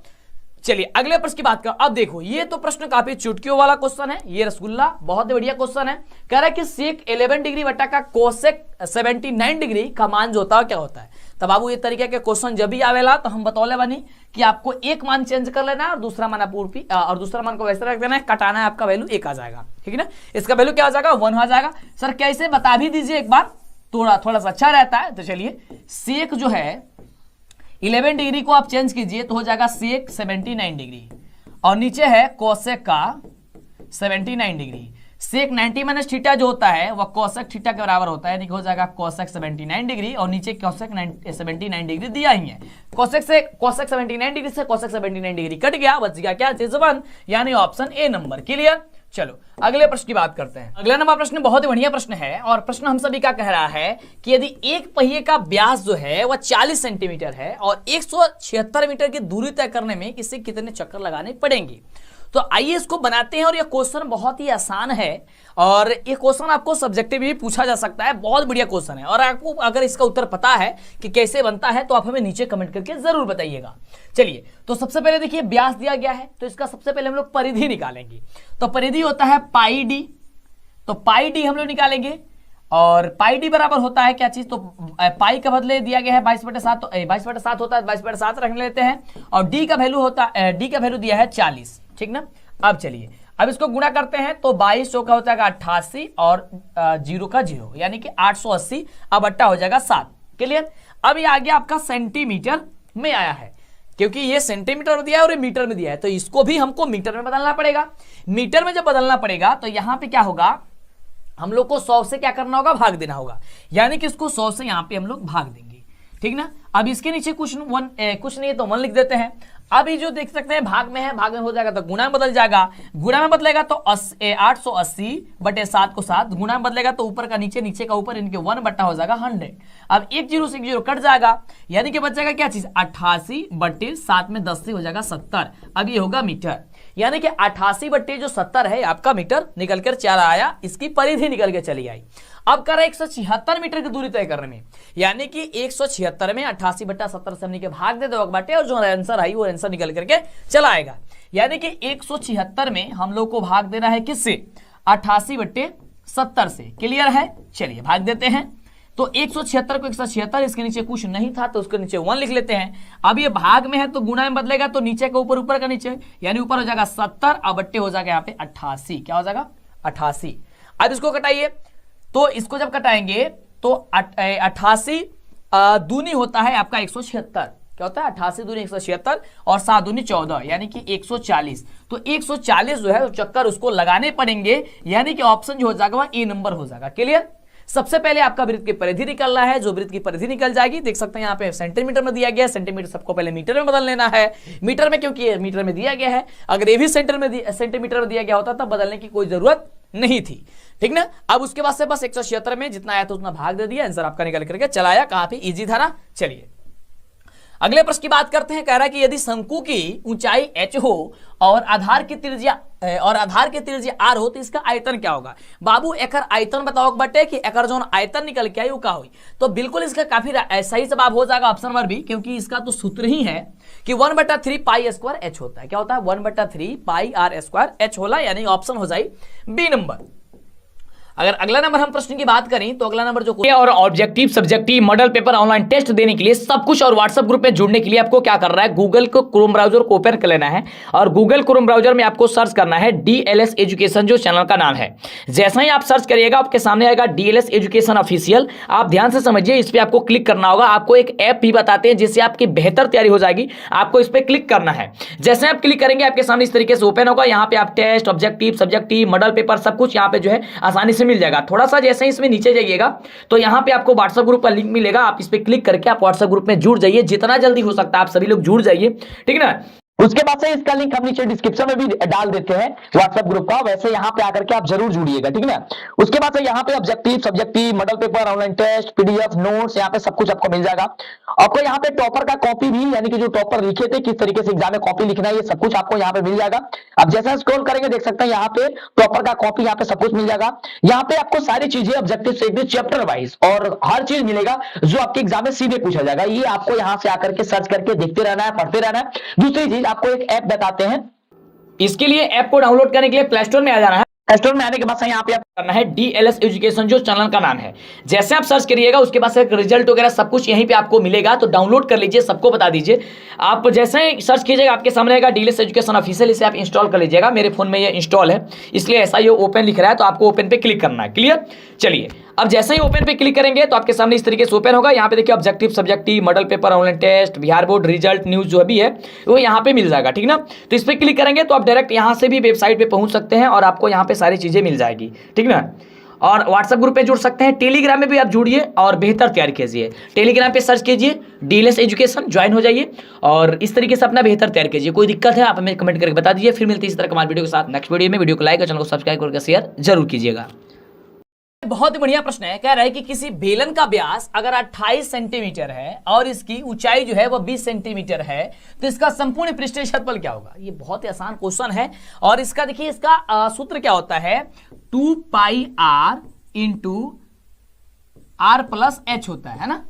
Speaker 1: चलिए अगले प्रश्न की बात करें। अब देखो ये तो प्रश्न काफी चुटकियों वाला क्वेश्चन है, ये रसगुल्ला बहुत बढ़िया क्वेश्चन है। कह रहा है कि सेक 11 डिग्री बटा का कोसेक 79 डिग्री का मान जो होता है क्या होता है। तब बाबू ये तरीके के क्वेश्चन जब भी आवेला तो हम बतौले बनी कि आपको एक मान चेंज कर लेना है और दूसरा मान पूर्ति और दूसरा मान को वैसे रख देना है, कटाना है, आपका वैल्यू 1 आ जाएगा। ठीक है ना, इसका वैल्यू क्या आ जाएगा 1 आ जाएगा। सर कैसे बता भी दीजिए एक बार, थोड़ा सा अच्छा रहता है। तो चलिए सेक जो है 11 डिग्री को आप चेंज कीजिए तो हो जाएगा सेक 79 डिग्री और नीचे है कोसेक का 79 डिग्री। सेक 90 माइनस थीटा जो होता है वह कोसेक थीटा के बराबर होता है, यानी हो जाएगा कोसेक 79 डिग्री और नीचे कोसेक 79 डिग्री दिया ही है। कोसेक 79 डिग्री से कोसेक 79 डिग्री कट गया, बच गया क्या चीज 1, यानी ऑप्शन ए नंबर। क्लियर। चलो अगले प्रश्न की बात करते हैं। अगला नंबर प्रश्न बहुत ही बढ़िया प्रश्न है और प्रश्न हम सभी का कह रहा है कि यदि एक पहिए का व्यास जो है वह 40 सेंटीमीटर है और 176 मीटर की दूरी तय करने में इसे कितने चक्कर लगाने पड़ेंगे। तो आइए इसको बनाते हैं और यह क्वेश्चन बहुत ही आसान है और ये क्वेश्चन आपको सब्जेक्टिव भी पूछा जा सकता है। बहुत बढ़िया क्वेश्चन है और आपको अगर इसका उत्तर पता है कि कैसे बनता है तो आप हमें नीचे कमेंट करके जरूर बताइएगा। चलिए तो सबसे पहले देखिए व्यास दिया गया है तो इसका सबसे पहले हम लोग परिधि निकालेंगे। तो परिधि होता है पाई डी, तो पाई डी हम लोग निकालेंगे और पाई डी बराबर होता है क्या चीज, तो पाई का बदले दिया गया है 22/7, तो 22/7 होता है 22/7 रख लेते हैं और डी का वैल्यू होता है, डी का वैल्यू दिया है 40, ठीक ना। अब चलिए अब इसको गुणा करते हैं तो 22 का हो जाएगा 88 और 0 का 0 यानी कि 880, अब अट्टा हो जाएगा 7। क्लियर। अब ये आ गया आपका सेंटीमीटर में आया है क्योंकि ये सेंटीमीटर में दिया है और ये मीटर में दिया है तो इसको भी हमको मीटर में बदलना पड़ेगा। मीटर में जब बदलना पड़ेगा तो यहां पे क्या होगा, हम लोग को 100 से क्या करना होगा, भाग देना होगा, यानी कि इसको 100 से यहां पे हम लोग भाग देंगे, ठीक ना। अब इसके नीचे कुछ नहीं है तो 1 लिख देते हैं। अब ये जो देख सकते हैं भाग में है, भाग में हो जाएगा तो गुणा में बदल जाएगा, गुणा में बदलेगा तो 880/7 को 7 गुणा में बदलेगा तो ऊपर का नीचे, नीचे का ऊपर, इनके 1 बट्टा हो जाएगा 100। अब एक 0 से 1 0 कट जाएगा यानी कि बच जाएगा क्या चीज, 88/7 में 10 से हो जाएगा 70। अब ये होगा मीटर, यानी कि 88/70 है आपका मीटर निकल कर चला आया, इसकी परिधि निकल के चली आई। अब कर 176 मीटर की दूरी तय करने में, यानी कि 176 में 88/70 से हमने के भाग दे दो बाटे और जो आंसर आई वो आंसर निकल करके चला आएगा। यानी कि 176 में हम लोग को भाग देना है किससे, 88/70 से। क्लियर है। चलिए भाग देते हैं तो 176 को 176, इसके नीचे कुछ नहीं था तो उसके नीचे 1 लिख लेते हैं। अब ये भाग में है तो गुणा में बदलेगा तो नीचे का ऊपर, ऊपर का नीचे, यानी ऊपर हो जाएगा 70 और बट्टे हो जाएगा यहाँ पे 88। क्या हो जाएगा 88। अब इसको कटाइए तो इसको जब कटाएंगे तो 88 दूनी होता है आपका 176। क्या होता है 88 दूनी 176 और 7 दूनी 14 यानी कि 140। तो 140 जो है चक्कर उसको लगाने पड़ेंगे, यानी कि ऑप्शन जो हो जाएगा वह ए नंबर हो जाएगा। क्लियर। सबसे पहले आपका वृत्त की परिधि निकलना है, जो वृत्त की परिधि निकल जाएगी, देख सकते हैं यहाँ पे सेंटीमीटर में दिया गया है, सेंटीमीटर सबको पहले मीटर में बदल लेना है, मीटर में क्योंकि मीटर में दिया गया है, अगर ये भी सेंटीमीटर में दिया गया होता तब बदलने की कोई जरूरत नहीं थी, ठीक ना। अब उसके बाद से बस 176 में जितना आया था उतना भाग दे दिया, आंसर आपका निकल करके चलाया, कहां पे इजी था ना। चलिए अगले प्रश्न की बात करते हैं। कह रहा है कि यदि शंकु की ऊंचाई h हो और आधार की त्रिज्या r हो तो इसका आयतन क्या होगा। बाबू एकर आयतन बताओ बटे कि एकर जो आयतन निकल के आई वो का हुई, तो बिल्कुल इसका काफी सही जवाब हो जाएगा ऑप्शन नंबर बी, क्योंकि इसका तो सूत्र ही है कि 1/3 πr² h होता है। क्या होता है 1/3 πr² h होला, यानी ऑप्शन हो जाए बी नंबर। अगर अगला नंबर हम प्रश्न की बात करें तो अगला नंबर जो और objective subjective model paper online test देने के लिए सब कुछ और व्हाट्सएप ग्रुप में जुड़ने के लिए आपको क्या करना है, गूगल को क्रोम ब्राउजर को ओपन कर लेना है और गूगल क्रोम ब्राउजर में आपको सर्च करना है DLS एजुकेशन, जो चैनल का नाम है। जैसा ही आप सर्च करिएगा आपके सामने आएगा DLS एजुकेशन ऑफिशियल। आप ध्यान से समझिए, इस पर आपको क्लिक करना होगा। आपको एक ऐप भी बताते हैं जिससे आपकी बेहतर तैयारी हो जाएगी, आपको इस पर क्लिक करना है। जैसे आप क्लिक करेंगे आपके सामने इस तरीके से ओपन होगा, यहाँ पे आप test, objective, subjective, model paper सब कुछ यहाँ पे जो है आसानी से मिल जाएगा। थोड़ा सा जैसे ही इसमें नीचे जाइएगा तो यहाँ पे आपको व्हाट्सएप ग्रुप का लिंक मिलेगा, आप इस पे क्लिक करके आप व्हाट्सएप ग्रुप में जुड़ जाइए, जितना जल्दी हो सकता है आप सभी लोग जुड़ जाइए, ठीक है ना। उसके बाद से इसका लिंक हम नीचे डिस्क्रिप्शन में भी डाल देते हैं व्हाट्सएप ग्रुप का, वैसे यहाँ पे आकर के आप जरूर जुड़िएगा, ठीक है ना। उसके बाद से यहाँ पे objective, subjective, model paper, online test, PDF, notes, यहाँ पे सब कुछ आपको मिल जाएगा। आपको यहाँ पे टॉपर का कॉपी भी, यानी कि जो टॉपर लिखे थे किस तरीके से एग्जाम में कॉपी लिखना है, ये सब कुछ आपको यहाँ पे मिल जाएगा। अब जैसा स्क्रॉल करेंगे देख सकते हैं यहाँ पे टॉपर का कॉपी, यहाँ पे सब कुछ मिल जाएगा। यहाँ पे आपको सारी चीजें ऑब्जेक्टिव से चैप्टर वाइज और हर चीज मिलेगा जो आपके एग्जाम में सीधे पूछा जाएगा। ये आपको यहाँ से आकर के सर्च करके देखते रहना है, पढ़ते रहना है। दूसरी चीज आपको एक ऐप बताते हैं, इसके लिए ऐप को डाउनलोड करने के लिए प्ले स्टोर में आ जाना है। प्ले स्टोर में आने के बाद से यहाँ पे आप करना है DLS एजुकेशन, जो चैनल का नाम है। जैसे आप सर्च करिएगा उसके बाद से रिजल्ट वगैरह सब कुछ यहीं पे आपको मिलेगा, तो डाउनलोड कर लीजिए, सबको बता दीजिए। आप जैसे ही सर्च कीजिएगा आपके सामने आएगा DLS एजुकेशन ऑफिशियल, इसे आप इंस्टॉल कर लीजिएगा। मेरे फोन में ये इंस्टॉल है इसलिए ऐसा ये ओपन लिख रहा है, तो आपको ओपन पे क्लिक करना है। क्लियर। चलिए अब जैसे ही ओपन पे क्लिक करेंगे तो आपके सामने इस तरीके से ओपन होगा। यहाँ पे देखिए objective, subjective, model paper, online test, Bihar board result, news जो भी है वो यहाँ पे मिल जाएगा, ठीक ना। तो इस पर क्लिक करेंगे तो आप डायरेक्ट यहाँ से भी वेबसाइट पे पहुंच सकते हैं और आपको यहाँ पे सारी चीजें मिल जाएगी, ठीक ना। और व्हाट्सएप ग्रुप पे जुड़ सकते हैं, टेलीग्राम में भी आप जुड़िए और बेहतर तैयारी कीजिए। टेलीग्राम पे सर्च कीजिए डीएलएस एजुकेशन, ज्वाइन हो जाइए और इस तरीके से अपना बेहतर तैयार कीजिए। कोई दिक्कत है आप हमें कमेंट करके बता दीजिए। फिर मिलते हैं इस तरह कमाल वीडियो के साथ नेक्स्ट वीडियो में। वीडियो को लाइक और चैनल को सब्सक्राइब करके शेयर जरूर कीजिएगा। बहुत ही बढ़िया प्रश्न है, कह रहा है कि किसी बेलन का व्यास अगर 28 सेंटीमीटर है और इसकी ऊंचाई जो है वह 20 सेंटीमीटर है तो इसका संपूर्ण पृष्ठीय क्षेत्रफल क्या होगा। ये बहुत ही आसान क्वेश्चन है और इसका देखिए इसका सूत्र क्या होता है, 2 pi r into R plus H होता है ना।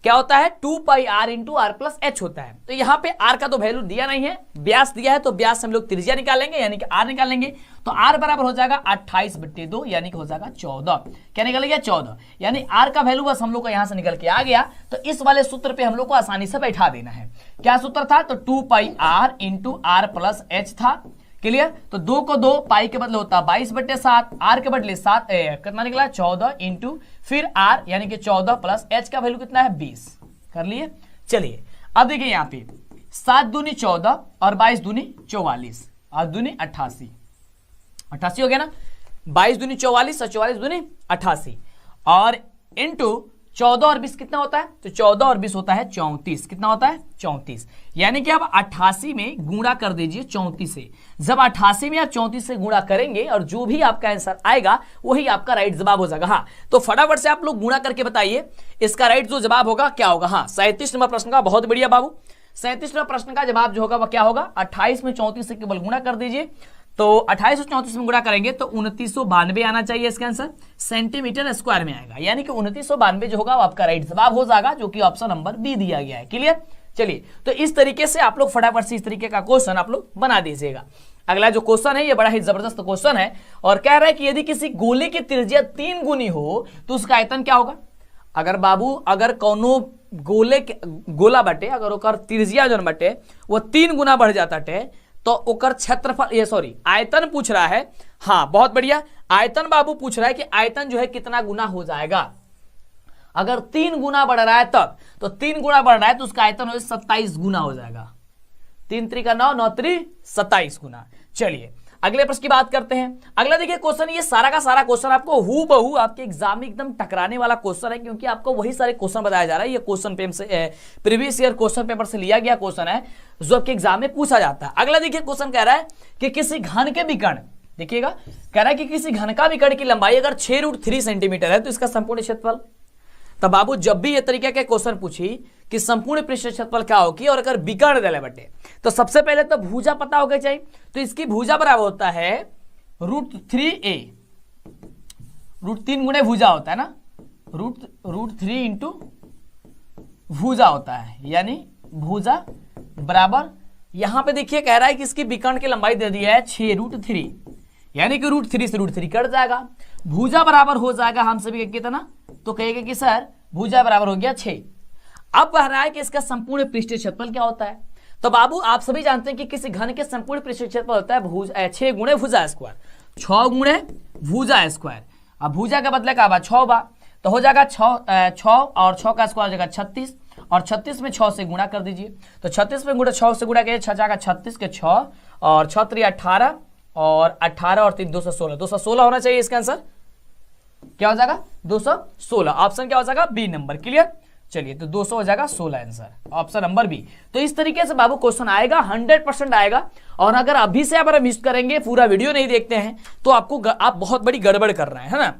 Speaker 1: क्या होता है, 2 pi r into R plus H होता है। तो यहां पे r का तो वैल्यू दिया नहीं है, व्यास दिया है, तो व्यास हम लोग त्रिज्या निकालेंगे यानी कि r निकालेंगे। तो r बराबर हो जाएगा 28/2 यानी कि हो जाएगा 14। क्या निकल गया 14, यानी r का वैल्यू बस हम लोग को यहां से निकल के आ गया। तो इस वाले सूत्र पे हम लोग को आसानी से बैठा देना है। क्या सूत्र था, तो 2 pi r into R plus H था। क्लियर, तो 2 को 2 पाई के बदले होता 22/7, r के बदले 7 कितना निकला 14 इंटू फिर r यानी कि 14 प्लस h का वैल्यू कितना है 20। कर लिए, चलिए अब देखिए यहाँ पे 7 दूनी 14 और 22 दूनी 44 और दूनी 88 हो गया ना। 22 दूनी 44 और 44 दूनी 88 और इंटू 14 और 20 कितना होता है, तो 14 और 20 होता है 34। कितना होता है 34, यानी कि अब 88 में गुणा कर दीजिए 34 से। जब 88 में आप 34 से गुणा करेंगे और जो भी आपका आंसर आएगा वही आपका राइट जवाब हो जाएगा। हाँ, तो फटाफट से आप लोग गुणा करके बताइए इसका राइट जो जवाब होगा क्या होगा। हाँ, 37 नंबर प्रश्न का, बहुत बढ़िया बाबू। 37 नंबर प्रश्न का जवाब जो होगा वह क्या होगा, 28 में 34 से केवल गुणा कर दीजिए। तो 28 और 34 में गुणा करेंगे तो 2992 आना चाहिए इसका आंसर, सेंटीमीटर स्क्वायर में आएगा। यानी कि 2992 जो होगा वो आपका राइट जवाब हो जाएगा, जो कि ऑप्शन नंबर बी दिया गया है। क्लियर, चलिए तो इस तरीके से आप लोग फटाफट से इस तरीके का क्वेश्चन आप लोग बना दीजिएगा। अगला जो क्वेश्चन है ये बड़ा ही जबरदस्त क्वेश्चन है और कह रहा है कि यदि किसी गोले की त्रिज्या 3 गुनी हो तो उसका आयतन क्या होगा। अगर बाबू अगर कोनो गोला बटे अगर ओकर त्रिज्या जो बटे वो 3 गुना बढ़ जाता टे तो ओकर क्षेत्रफल, ये सॉरी आयतन पूछ रहा है। हाँ बहुत बढ़िया, आयतन बाबू पूछ रहा है कि आयतन जो है कितना गुना हो जाएगा। अगर 3 गुना बढ़ रहा है तब, तो 3 गुना बढ़ रहा है तो उसका आयतन हो 27 गुना हो जाएगा। 3 3 का 9, 9 3 27 गुना। चलिए अगले प्रश्न की बात करते हैं। अगला देखिए क्वेश्चन, ये सारा का सारा क्वेश्चन आपको हूबहू आपके एग्जाम में एकदम टकराने वाला क्वेश्चन है, क्योंकि आपको वही सारे क्वेश्चन बताया जा रहा है। ये क्वेश्चन पेपर से प्रीवियस ईयर क्वेश्चन पेपर से लिया गया क्वेश्चन है जो आपके एग्जाम में पूछा जाता है। अगला देखिए क्वेश्चन कह रहा है कि किसी घन के विकर्ण, देखिएगा कह रहा है कि किसी घन का विकर्ण की लंबाई अगर 6√3 सेंटीमीटर है तो इसका संपूर्ण क्षेत्रफल। तब बाबू जब भी ये तरीके के क्वेश्चन पूछी कि संपूर्ण पृष्ठ क्षेत्रफल क्या होगी और अगर विकर्ण दे बटे, तो सबसे पहले तो भुजा पता होगा चाहिए। तो इसकी भुजा बराबर होता है √3a, √3 गुणे भुजा होता है ना, √3 इंटू भुजा होता है, यानी भुजा बराबर यहां पे देखिए कह रहा है कि इसकी विकर्ण की लंबाई दे दी है 6√3, यानी कि √3 से √3 कट जाएगा। भुजा बराबर हो जाएगा हम सभी कितना, तो कहेगा कि सर भुजा बराबर हो गया 6। अब कह रहा है कि इसका संपूर्ण पृष्ठीय क्षेत्रफल क्या होता है। तो बाबू आप सभी जानते हैं कि किसी घन के संपूर्ण पृष्ठीय क्षेत्रफल होता है 6 गुणे भुजा स्क्वायर, 6 गुणे भुजा स्क्वायर। अब भुजा का बदले का 6 बा, तो हो जाएगा 6 और 6 का स्क्वायर हो जाएगा 36 और 36 में 6 से गुणा कर दीजिए। तो 36 में गुणा 6 से गुणा किया 6 जाएगा 36 के 6 और 6 3 18 और 18 और 3 216, 216 होना चाहिए इसका आंसर। क्या हो जाएगा 216, ऑप्शन क्या हो जाएगा बी नंबर। क्लियर, चलिए तो 200 हो जाएगा 16 आंसर, ऑप्शन नंबर बी। तो इस तरीके से बाबू क्वेश्चन आएगा, 100% आएगा। और अगर अभी से आप मिस करेंगे, पूरा वीडियो नहीं देखते हैं, तो आप बहुत बड़ी गड़बड़ कर रहे हैं, है ना।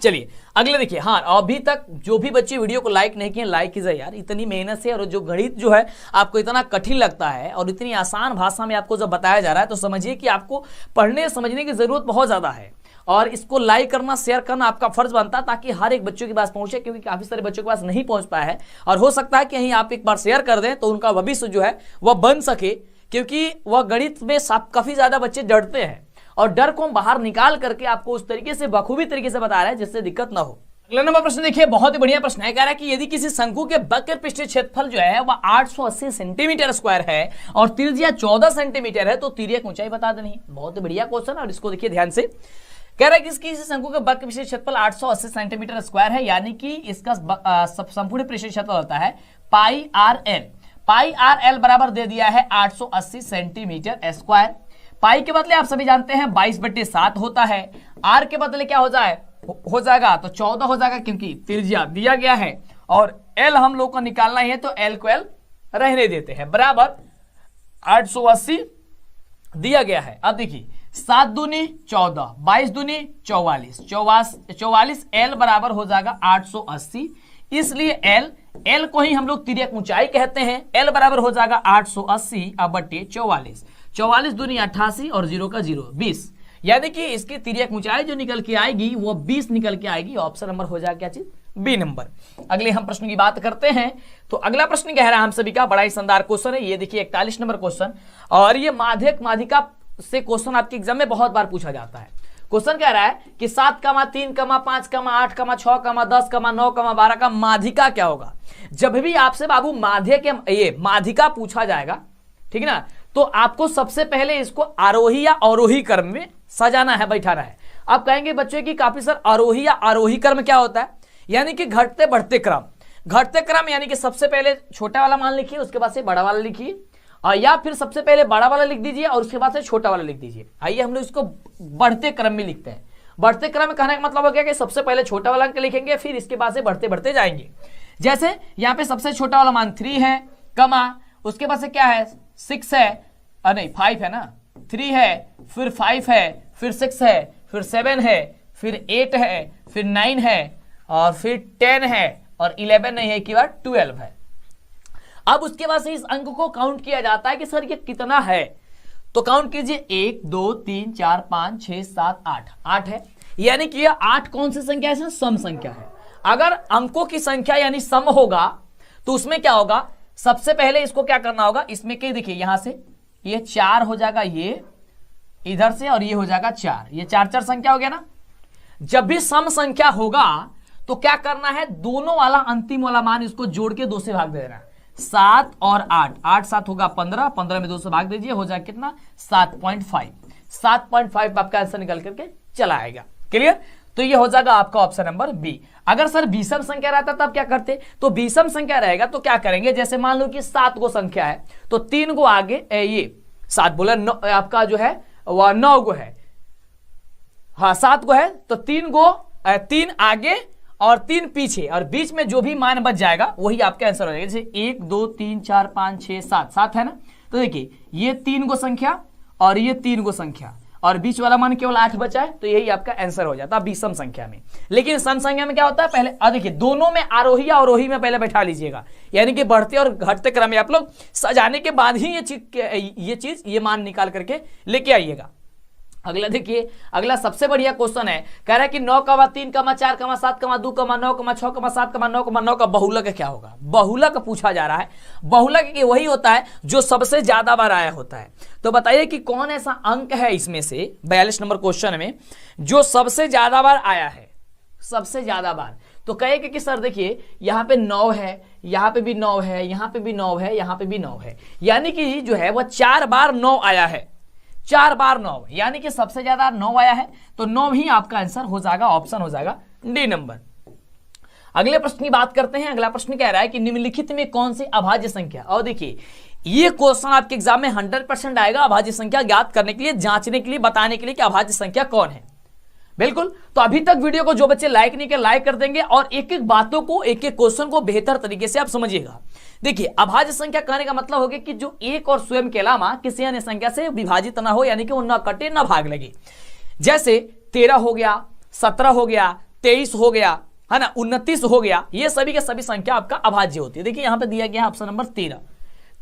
Speaker 1: चलिए अगले देखिए। हाँ, अभी तक जो भी बच्चे वीडियो को लाइक नहीं किए लाइक कीजिए यार, इतनी मेहनत से। और जो गणित जो है आपको इतना कठिन लगता है और इतनी आसान भाषा में आपको जब बताया जा रहा है, तो समझिए कि आपको पढ़ने समझने की जरूरत बहुत ज्यादा है। और इसको लाइक करना शेयर करना आपका फर्ज बनता है, ताकि हर एक बच्चों के पास पहुंचे, क्योंकि काफी सारे बच्चों के पास नहीं पहुंच पाया है। और हो सकता है कि यहीं आप एक बार शेयर कर दें तो उनका भविष्य जो है वह बन सके, क्योंकि वह गणित में काफी ज्यादा बच्चे डरते हैं और डर को हम बाहर निकाल करके आपको उस तरीके से बखूबी तरीके से बता रहे हैं जिससे दिक्कत ना हो। अगला नंबर प्रश्न देखिए, बहुत ही बढ़िया प्रश्न है। कह रहा है कि यदि किसी शंकु के वक्र पृष्ठीय क्षेत्रफल जो है वह 880 सेंटीमीटर स्क्वायर है और त्रिज्या 14 सेंटीमीटर है, तो तिर्यक ऊंचाई बता देनी है। बहुत ही बढ़िया क्वेश्चन, और इसको देखिए ध्यान से। कह रहा है कि किसी शंकु के वक्र पृष्ठीय क्षेत्रफल 880 सेंटीमीटर स्क्वायर है, यानी कि इसका संपूर्ण पृष्ठीय क्षेत्रफल होता है पाई आर एल बराबर दे दिया है 880 सेंटीमीटर स्क्वायर। पाई के बदले आप सभी जानते हैं 22/7 होता है। आर के बदले क्या हो जाएगा तो 14 हो जाएगा, क्योंकि त्रिज्या दिया गया है और एल हम लोग को निकालना ही है, तो एल को एल रहने देते हैं, बराबर 880 दिया गया है। अब देखिए 7 दूनी 14, 22 दूनी 44, 44 एल बराबर हो जाएगा 880, इसलिए एल को ही हम लोग तिर्यक ऊंचाई कहते हैं। एल बराबर हो जाएगा 880 बटे 44, 44 दूनी 88 और 0 का 0 20, यानी कि इसकी तिर्यक ऊंचाई जो निकल के आएगी वो 20 निकल के आएगी। ऑप्शन नंबर हो जाएगा क्या चीज, बी नंबर। अगले हम प्रश्न की बात करते हैं, तो अगला प्रश्न कह रहा है हम सभी का बड़ा ही शानदार क्वेश्चन है, ये देखिए 41 नंबर क्वेश्चन, और ये माध्यक माध्यिका से क्वेश्चन आपके एग्जाम में बहुत बार पूछा जाता है। क्वेश्चन कह रहा है कि 7, 3, 5, 8, 6, 10, 9, 12 का माध्यिका क्या होगा। जब भी आपसे बाबू माध्यक ये माध्यिका पूछा जाएगा, ठीक है ना, तो आपको सबसे पहले इसको आरोही या अवरोही क्रम में सजाना है, बैठाना है। आप कहेंगे बच्चों की काफी सर आरोही या आरोही क्रम क्या होता है, यानी कि घटते बढ़ते क्रम। घटते क्रम यानी कि सबसे पहले छोटा वाला मान लिखिए, उसके बाद से बड़ा वाला लिखिए, और या फिर सबसे पहले बड़ा वाला लिख दीजिए और उसके बाद से छोटा वाला लिख दीजिए। आइए हम लोग इसको बढ़ते क्रम में लिखते हैं। बढ़ते क्रम में कहने का मतलब हो गया कि सबसे पहले छोटा वाला अंक लिखेंगे, फिर इसके बाद से बढ़ते बढ़ते जाएंगे। जैसे यहाँ पे सबसे छोटा वाला मान 3 है, कमा उसके बाद से क्या है 6 है, नहीं 5 है ना, 3 है, फिर 5 है, फिर 6 है, फिर 7 है, फिर 8 है, फिर 9 है, और फिर 10 है, और 11 नहीं है कि बार 12 है। अब उसके बाद से इस अंक को काउंट किया जाता है कि सर ये कितना है, तो काउंट कीजिए 1 2 3 4 5 6 7 8, 8 है, यानी कि यह 8 कौन सी संख्या है, सम संख्या है। अगर अंकों की संख्या यानी सम होगा तो उसमें क्या होगा, सबसे पहले इसको क्या करना होगा, इसमें क्या देखिए यहां से ये 4 हो जाएगा, ये इधर से और ये हो जाएगा 4, ये 4 संख्या हो गया ना। जब भी सम संख्या होगा तो क्या करना है, दोनों वाला अंतिम वाला मान इसको जोड़ के 2 से भाग दे देना है। 7 और 8, 8 7 होगा 15, 15 में 2 से भाग दीजिए, हो जाएगा कितना 7.5, 7.5 आपका आंसर निकल करके चला आएगा। क्लियर, तो ये हो जाएगा आपका ऑप्शन नंबर बी। अगर सर विषम संख्या रहता तब क्या करते, तो विषम संख्या रहेगा तो क्या करेंगे, जैसे मान लो कि 7 गो संख्या है तो 3 गो आगे ये 7 बोला आपका जो है वह 9 गो है, हाँ 7 गो है तो 3 आगे और 3 पीछे, और बीच में जो भी मान बच जाएगा वही आपका आंसर हो जाएगा। जैसे 1 2 3 4 5 6 7, 7 है ना, तो देखिए ये 3 गो संख्या और ये 3 गो संख्या और बीच वाला मान केवल 8 बचा है, तो यही आपका आंसर हो जाता है विषम संख्या में। लेकिन सम संख्या में क्या होता है, पहले देखिए दोनों में आरोही या अवरोही में पहले बैठा लीजिएगा, यानी कि बढ़ते और घटते क्रम में आप लोग सजाने के बाद ही ये मान निकाल करके लेके आइएगा। अगला देखिए, अगला सबसे बढ़िया क्वेश्चन है, कह रहा है कि 9, 3, 4, 7, 2, 9, 6, 7, 9 का बहुलक क्या होगा। बहुलक पूछा जा रहा है। बहुलक वही होता है जो सबसे ज्यादा बार आया होता है। तो बताइए कि कौन ऐसा अंक है इसमें से 42 नंबर क्वेश्चन में जो सबसे ज्यादा बार आया है, सबसे ज्यादा बार। तो कहेगा कि सर देखिए यहाँ पे 9 है, यहाँ पे भी 9 है, यहाँ पे भी 9 है, यहाँ पे भी 9 है, यानी कि जो है वह 4 बार 9 आया है, 4 बार 9, यानी कि सबसे ज्यादा 9 आया है, तो 9 ही आपका आंसर हो जाएगा, ऑप्शन हो जाएगा डी नंबर। अगले प्रश्न की बात करते हैं। अगला प्रश्न कह रहा है कि निम्नलिखित में कौन सी अभाज्य संख्या, और देखिए ये क्वेश्चन आपके एग्जाम में 100% आएगा अभाज्य संख्या ज्ञात करने के लिए, जांचने के लिए, बताने के लिए कि अभाज्य संख्या कौन है। बिल्कुल, तो अभी तक वीडियो को जो बच्चे लाइक नहीं किए लाइक कर देंगे, और एक एक बातों को, एक एक क्वेश्चन को बेहतर तरीके से आप समझिएगा। देखिए अभाज्य संख्या कहने का मतलब हो गया कि जो एक और स्वयं के अलावा किसी अन्य संख्या से विभाजित ना हो, यानी कि वो न कटे न भाग लगे। जैसे 13 हो गया, 17 हो गया, 23 हो गया, है ना, 29 हो गया, ये सभी के सभी संख्या आपका अभाज्य होती है। देखिए यहां पे दिया गया है ऑप्शन नंबर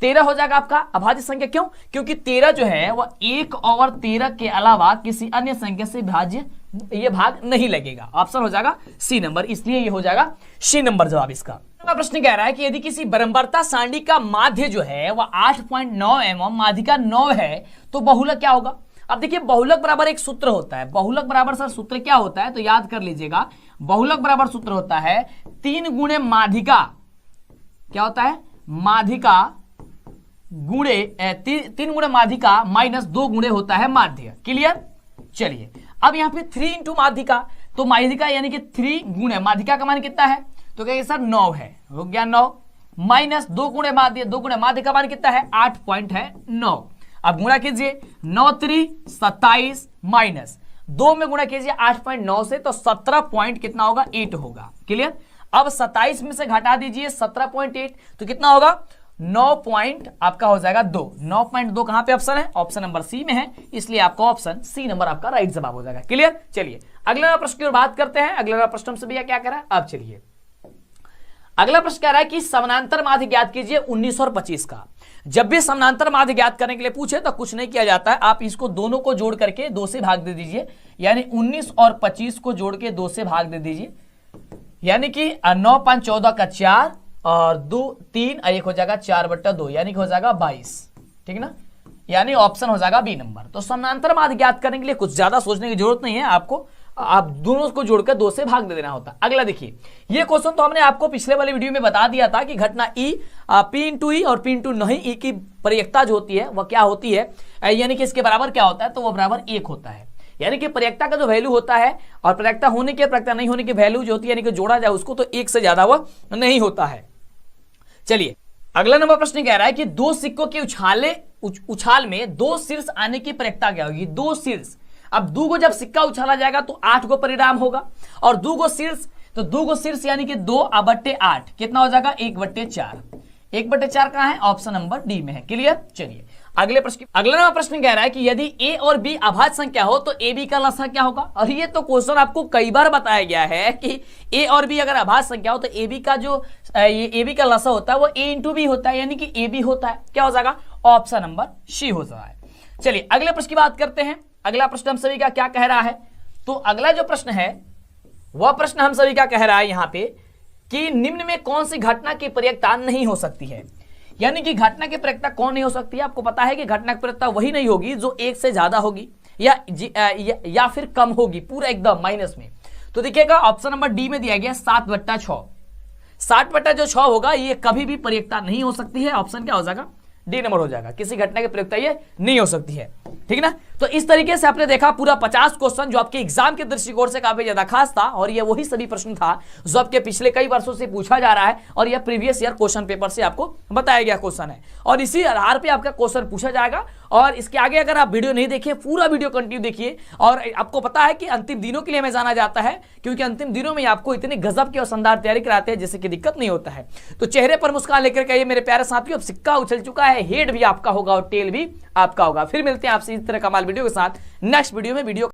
Speaker 1: 13 हो जाएगा आपका अभाज्य संख्या। क्यों? क्योंकि 13 जो है वह 1 और 13 के अलावा किसी अन्य संख्या से विभाज्य ये भाग नहीं लगेगा। ऑप्शन हो जाएगा सी नंबर, इसलिए ये हो जाएगा सी नंबर जवाब इसका। प्रश्न कह रहा है कि यदि किसी बरम्बरता सारणी का माध्य जो है वह 8.9 mm, माध्यिका 9 है, तो बहुलक क्या होगा। अब देखिए बहुलक बराबर एक सूत्र होता है। बहुलक बराबर सर सूत्र क्या होता है, तो याद कर लीजिएगा। बहुलक बराबर सूत्र होता है 3 गुणे माध्यिका, क्या होता है, माध्यिका गुणे 3 गुणे माध्यिका माइनस 2 गुणे होता है माध्य। क्लियर। चलिए अब यहाँ पे 3 इंटू माध्यिका, तो माध्यिका यानी कि 3 गुणे माध्यिका का मान कितना है, तो कहेंगे सर 9 है, हो गया 9 माइनस 2 गुणे माध्य, 2 गुणे माध्य का मान कितना है 8.9। अब गुणा कीजिए 9 3 27 माइनस 2 में गुणा कीजिए 8.9 से, तो 17 पॉइंट कितना होगा 8 होगा। क्लियर। अब 27 में से घटा दीजिए 17.8, तो कितना होगा 9 पॉइंट आपका हो जाएगा 2। 9.2 कहां पे ऑप्शन है, ऑप्शन नंबर सी में है, इसलिए आपका ऑप्शन सी नंबर आपका राइट जवाब हो जाएगा। क्लियर। चलिए अगला प्रश्न की ओर बात करते हैं। अगला प्रश्न से भैया क्या कह रहा है, अब चलिए अगला प्रश्न कह रहा है कि समानांतर माध्य ज्ञात कीजिए 19 और 25 का। जब भी समानांतर माध्य ज्ञात करने के लिए पूछे तो कुछ नहीं किया जाता है, आप इसको दोनों को जोड़ करके 2 से भाग दे दीजिए, यानी 19 और 25 को जोड़ के 2 से भाग दे दीजिए, यानी कि 9 5 14 का 4 और 2 3 1 हो जाएगा 4/2, यानी कि हो जाएगा 22। ठीक ना, यानी ऑप्शन हो जाएगा बी नंबर। तो समानांतर माध्य ज्ञात करने के लिए कुछ ज्यादा सोचने की जरूरत नहीं है, आपको आप दोनों को जोड़कर 2 से भाग दे देना होता। अगला देखिए, ये क्वेश्चन तो हमने आपको पिछले वाले वीडियो में बता दिया था कि घटना ई पी इंटू ई और पी इंटू नहीं ई की प्रयेकता जो होती है वह क्या होती है, यानी कि इसके बराबर क्या होता है, तो वह बराबर 1 होता है। यानी कि प्रयेकता का जो वैल्यू होता है और प्रयेकता होने के प्रयेकता नहीं होने की वैल्यू जो होती है, यानी कि जोड़ा जाए उसको, तो 1 से ज्यादा वह नहीं होता है। चलिए अगला नंबर प्रश्न कह रहा है कि 2 सिक्कों के उछाल में 2 शीर्ष आने की प्रयेकता क्या होगी। 2 शीर्ष, अब 2 को जब सिक्का उछाला जाएगा तो 8 को परिणाम होगा, और 2 को शीर्ष, तो 2 को शीर्ष यानी कि 2/8 कितना हो जाएगा 1/4। 1/4 कहां है, ऑप्शन नंबर डी में है। क्लियर। चलिए अगले प्रश्न, अगला नंबर प्रश्न कह रहा है कि यदि ए और बी अभाज्य संख्या हो तो ए बी का लसा क्या होगा। और ये तो क्वेश्चन आपको कई बार बताया गया है कि ए और बी अगर अभाज्य संख्या हो तो ए बी का जो ए बी का लसा होता है वो ए इंटू बी होता है, यानी कि ए बी होता है। क्या हो जाएगा, ऑप्शन नंबर सी हो जाएगा है। चलिए अगले प्रश्न की बात करते हैं। अगला प्रश्न हम सभी का क्या कह रहा है, तो अगला जो प्रश्न है वह प्रश्न हम सभी का कह रहा है यहां पे कि निम्न में कौन सी घटना की प्रयेकता नहीं हो सकती है। यानी कि घटना की प्रयेकता कौन नहीं हो सकती है, आपको पता है कि घटना की प्रयेकता वही नहीं होगी जो 1 से ज्यादा होगी या फिर कम होगी, पूरा एकदम माइनस में। तो देखिएगा ऑप्शन नंबर डी में दिया गया 7/6। 7/6 होगा, ये कभी भी प्रयेकता नहीं हो सकती है। ऑप्शन क्या हो जाएगा, डी नंबर हो जाएगा। किसी घटना की प्रयेकता ये नहीं हो सकती है। ठीक ना। तो इस तरीके से आपने देखा पूरा 50 क्वेश्चन जो आपके एग्जाम के दृष्टिकोण से काफी ज्यादा खास था, और ये वही सभी प्रश्न था जो आपके पिछले कई वर्षों से पूछा जा रहा है, और यह प्रीवियस ईयर क्वेश्चन पेपर से आपको बताया गया क्वेश्चन है, और इसी आधार पे आपका क्वेश्चन पूछा जाएगा। और इसके आगे अगर आप वीडियो नहीं देखिए, पूरा वीडियो कंटिन्यू देखिए। और आपको पता है कि अंतिम दिनों के लिए हमें जाना जाता है, क्योंकि अंतिम दिनों में आपको इतने गजब की और शानदार तैयारी कराते हैं जिससे कि दिक्कत नहीं होता है। तो चेहरे पर मुस्कान लेकर के मेरे प्यारे साथियों, अब सिक्का उछल चुका है, हेड भी आपका होगा और टेल भी आपका होगा। फिर मिलते हैं आपसे इस तरह कमाल वीडियो के साथ नेक्स्ट वीडियो में। वीडियो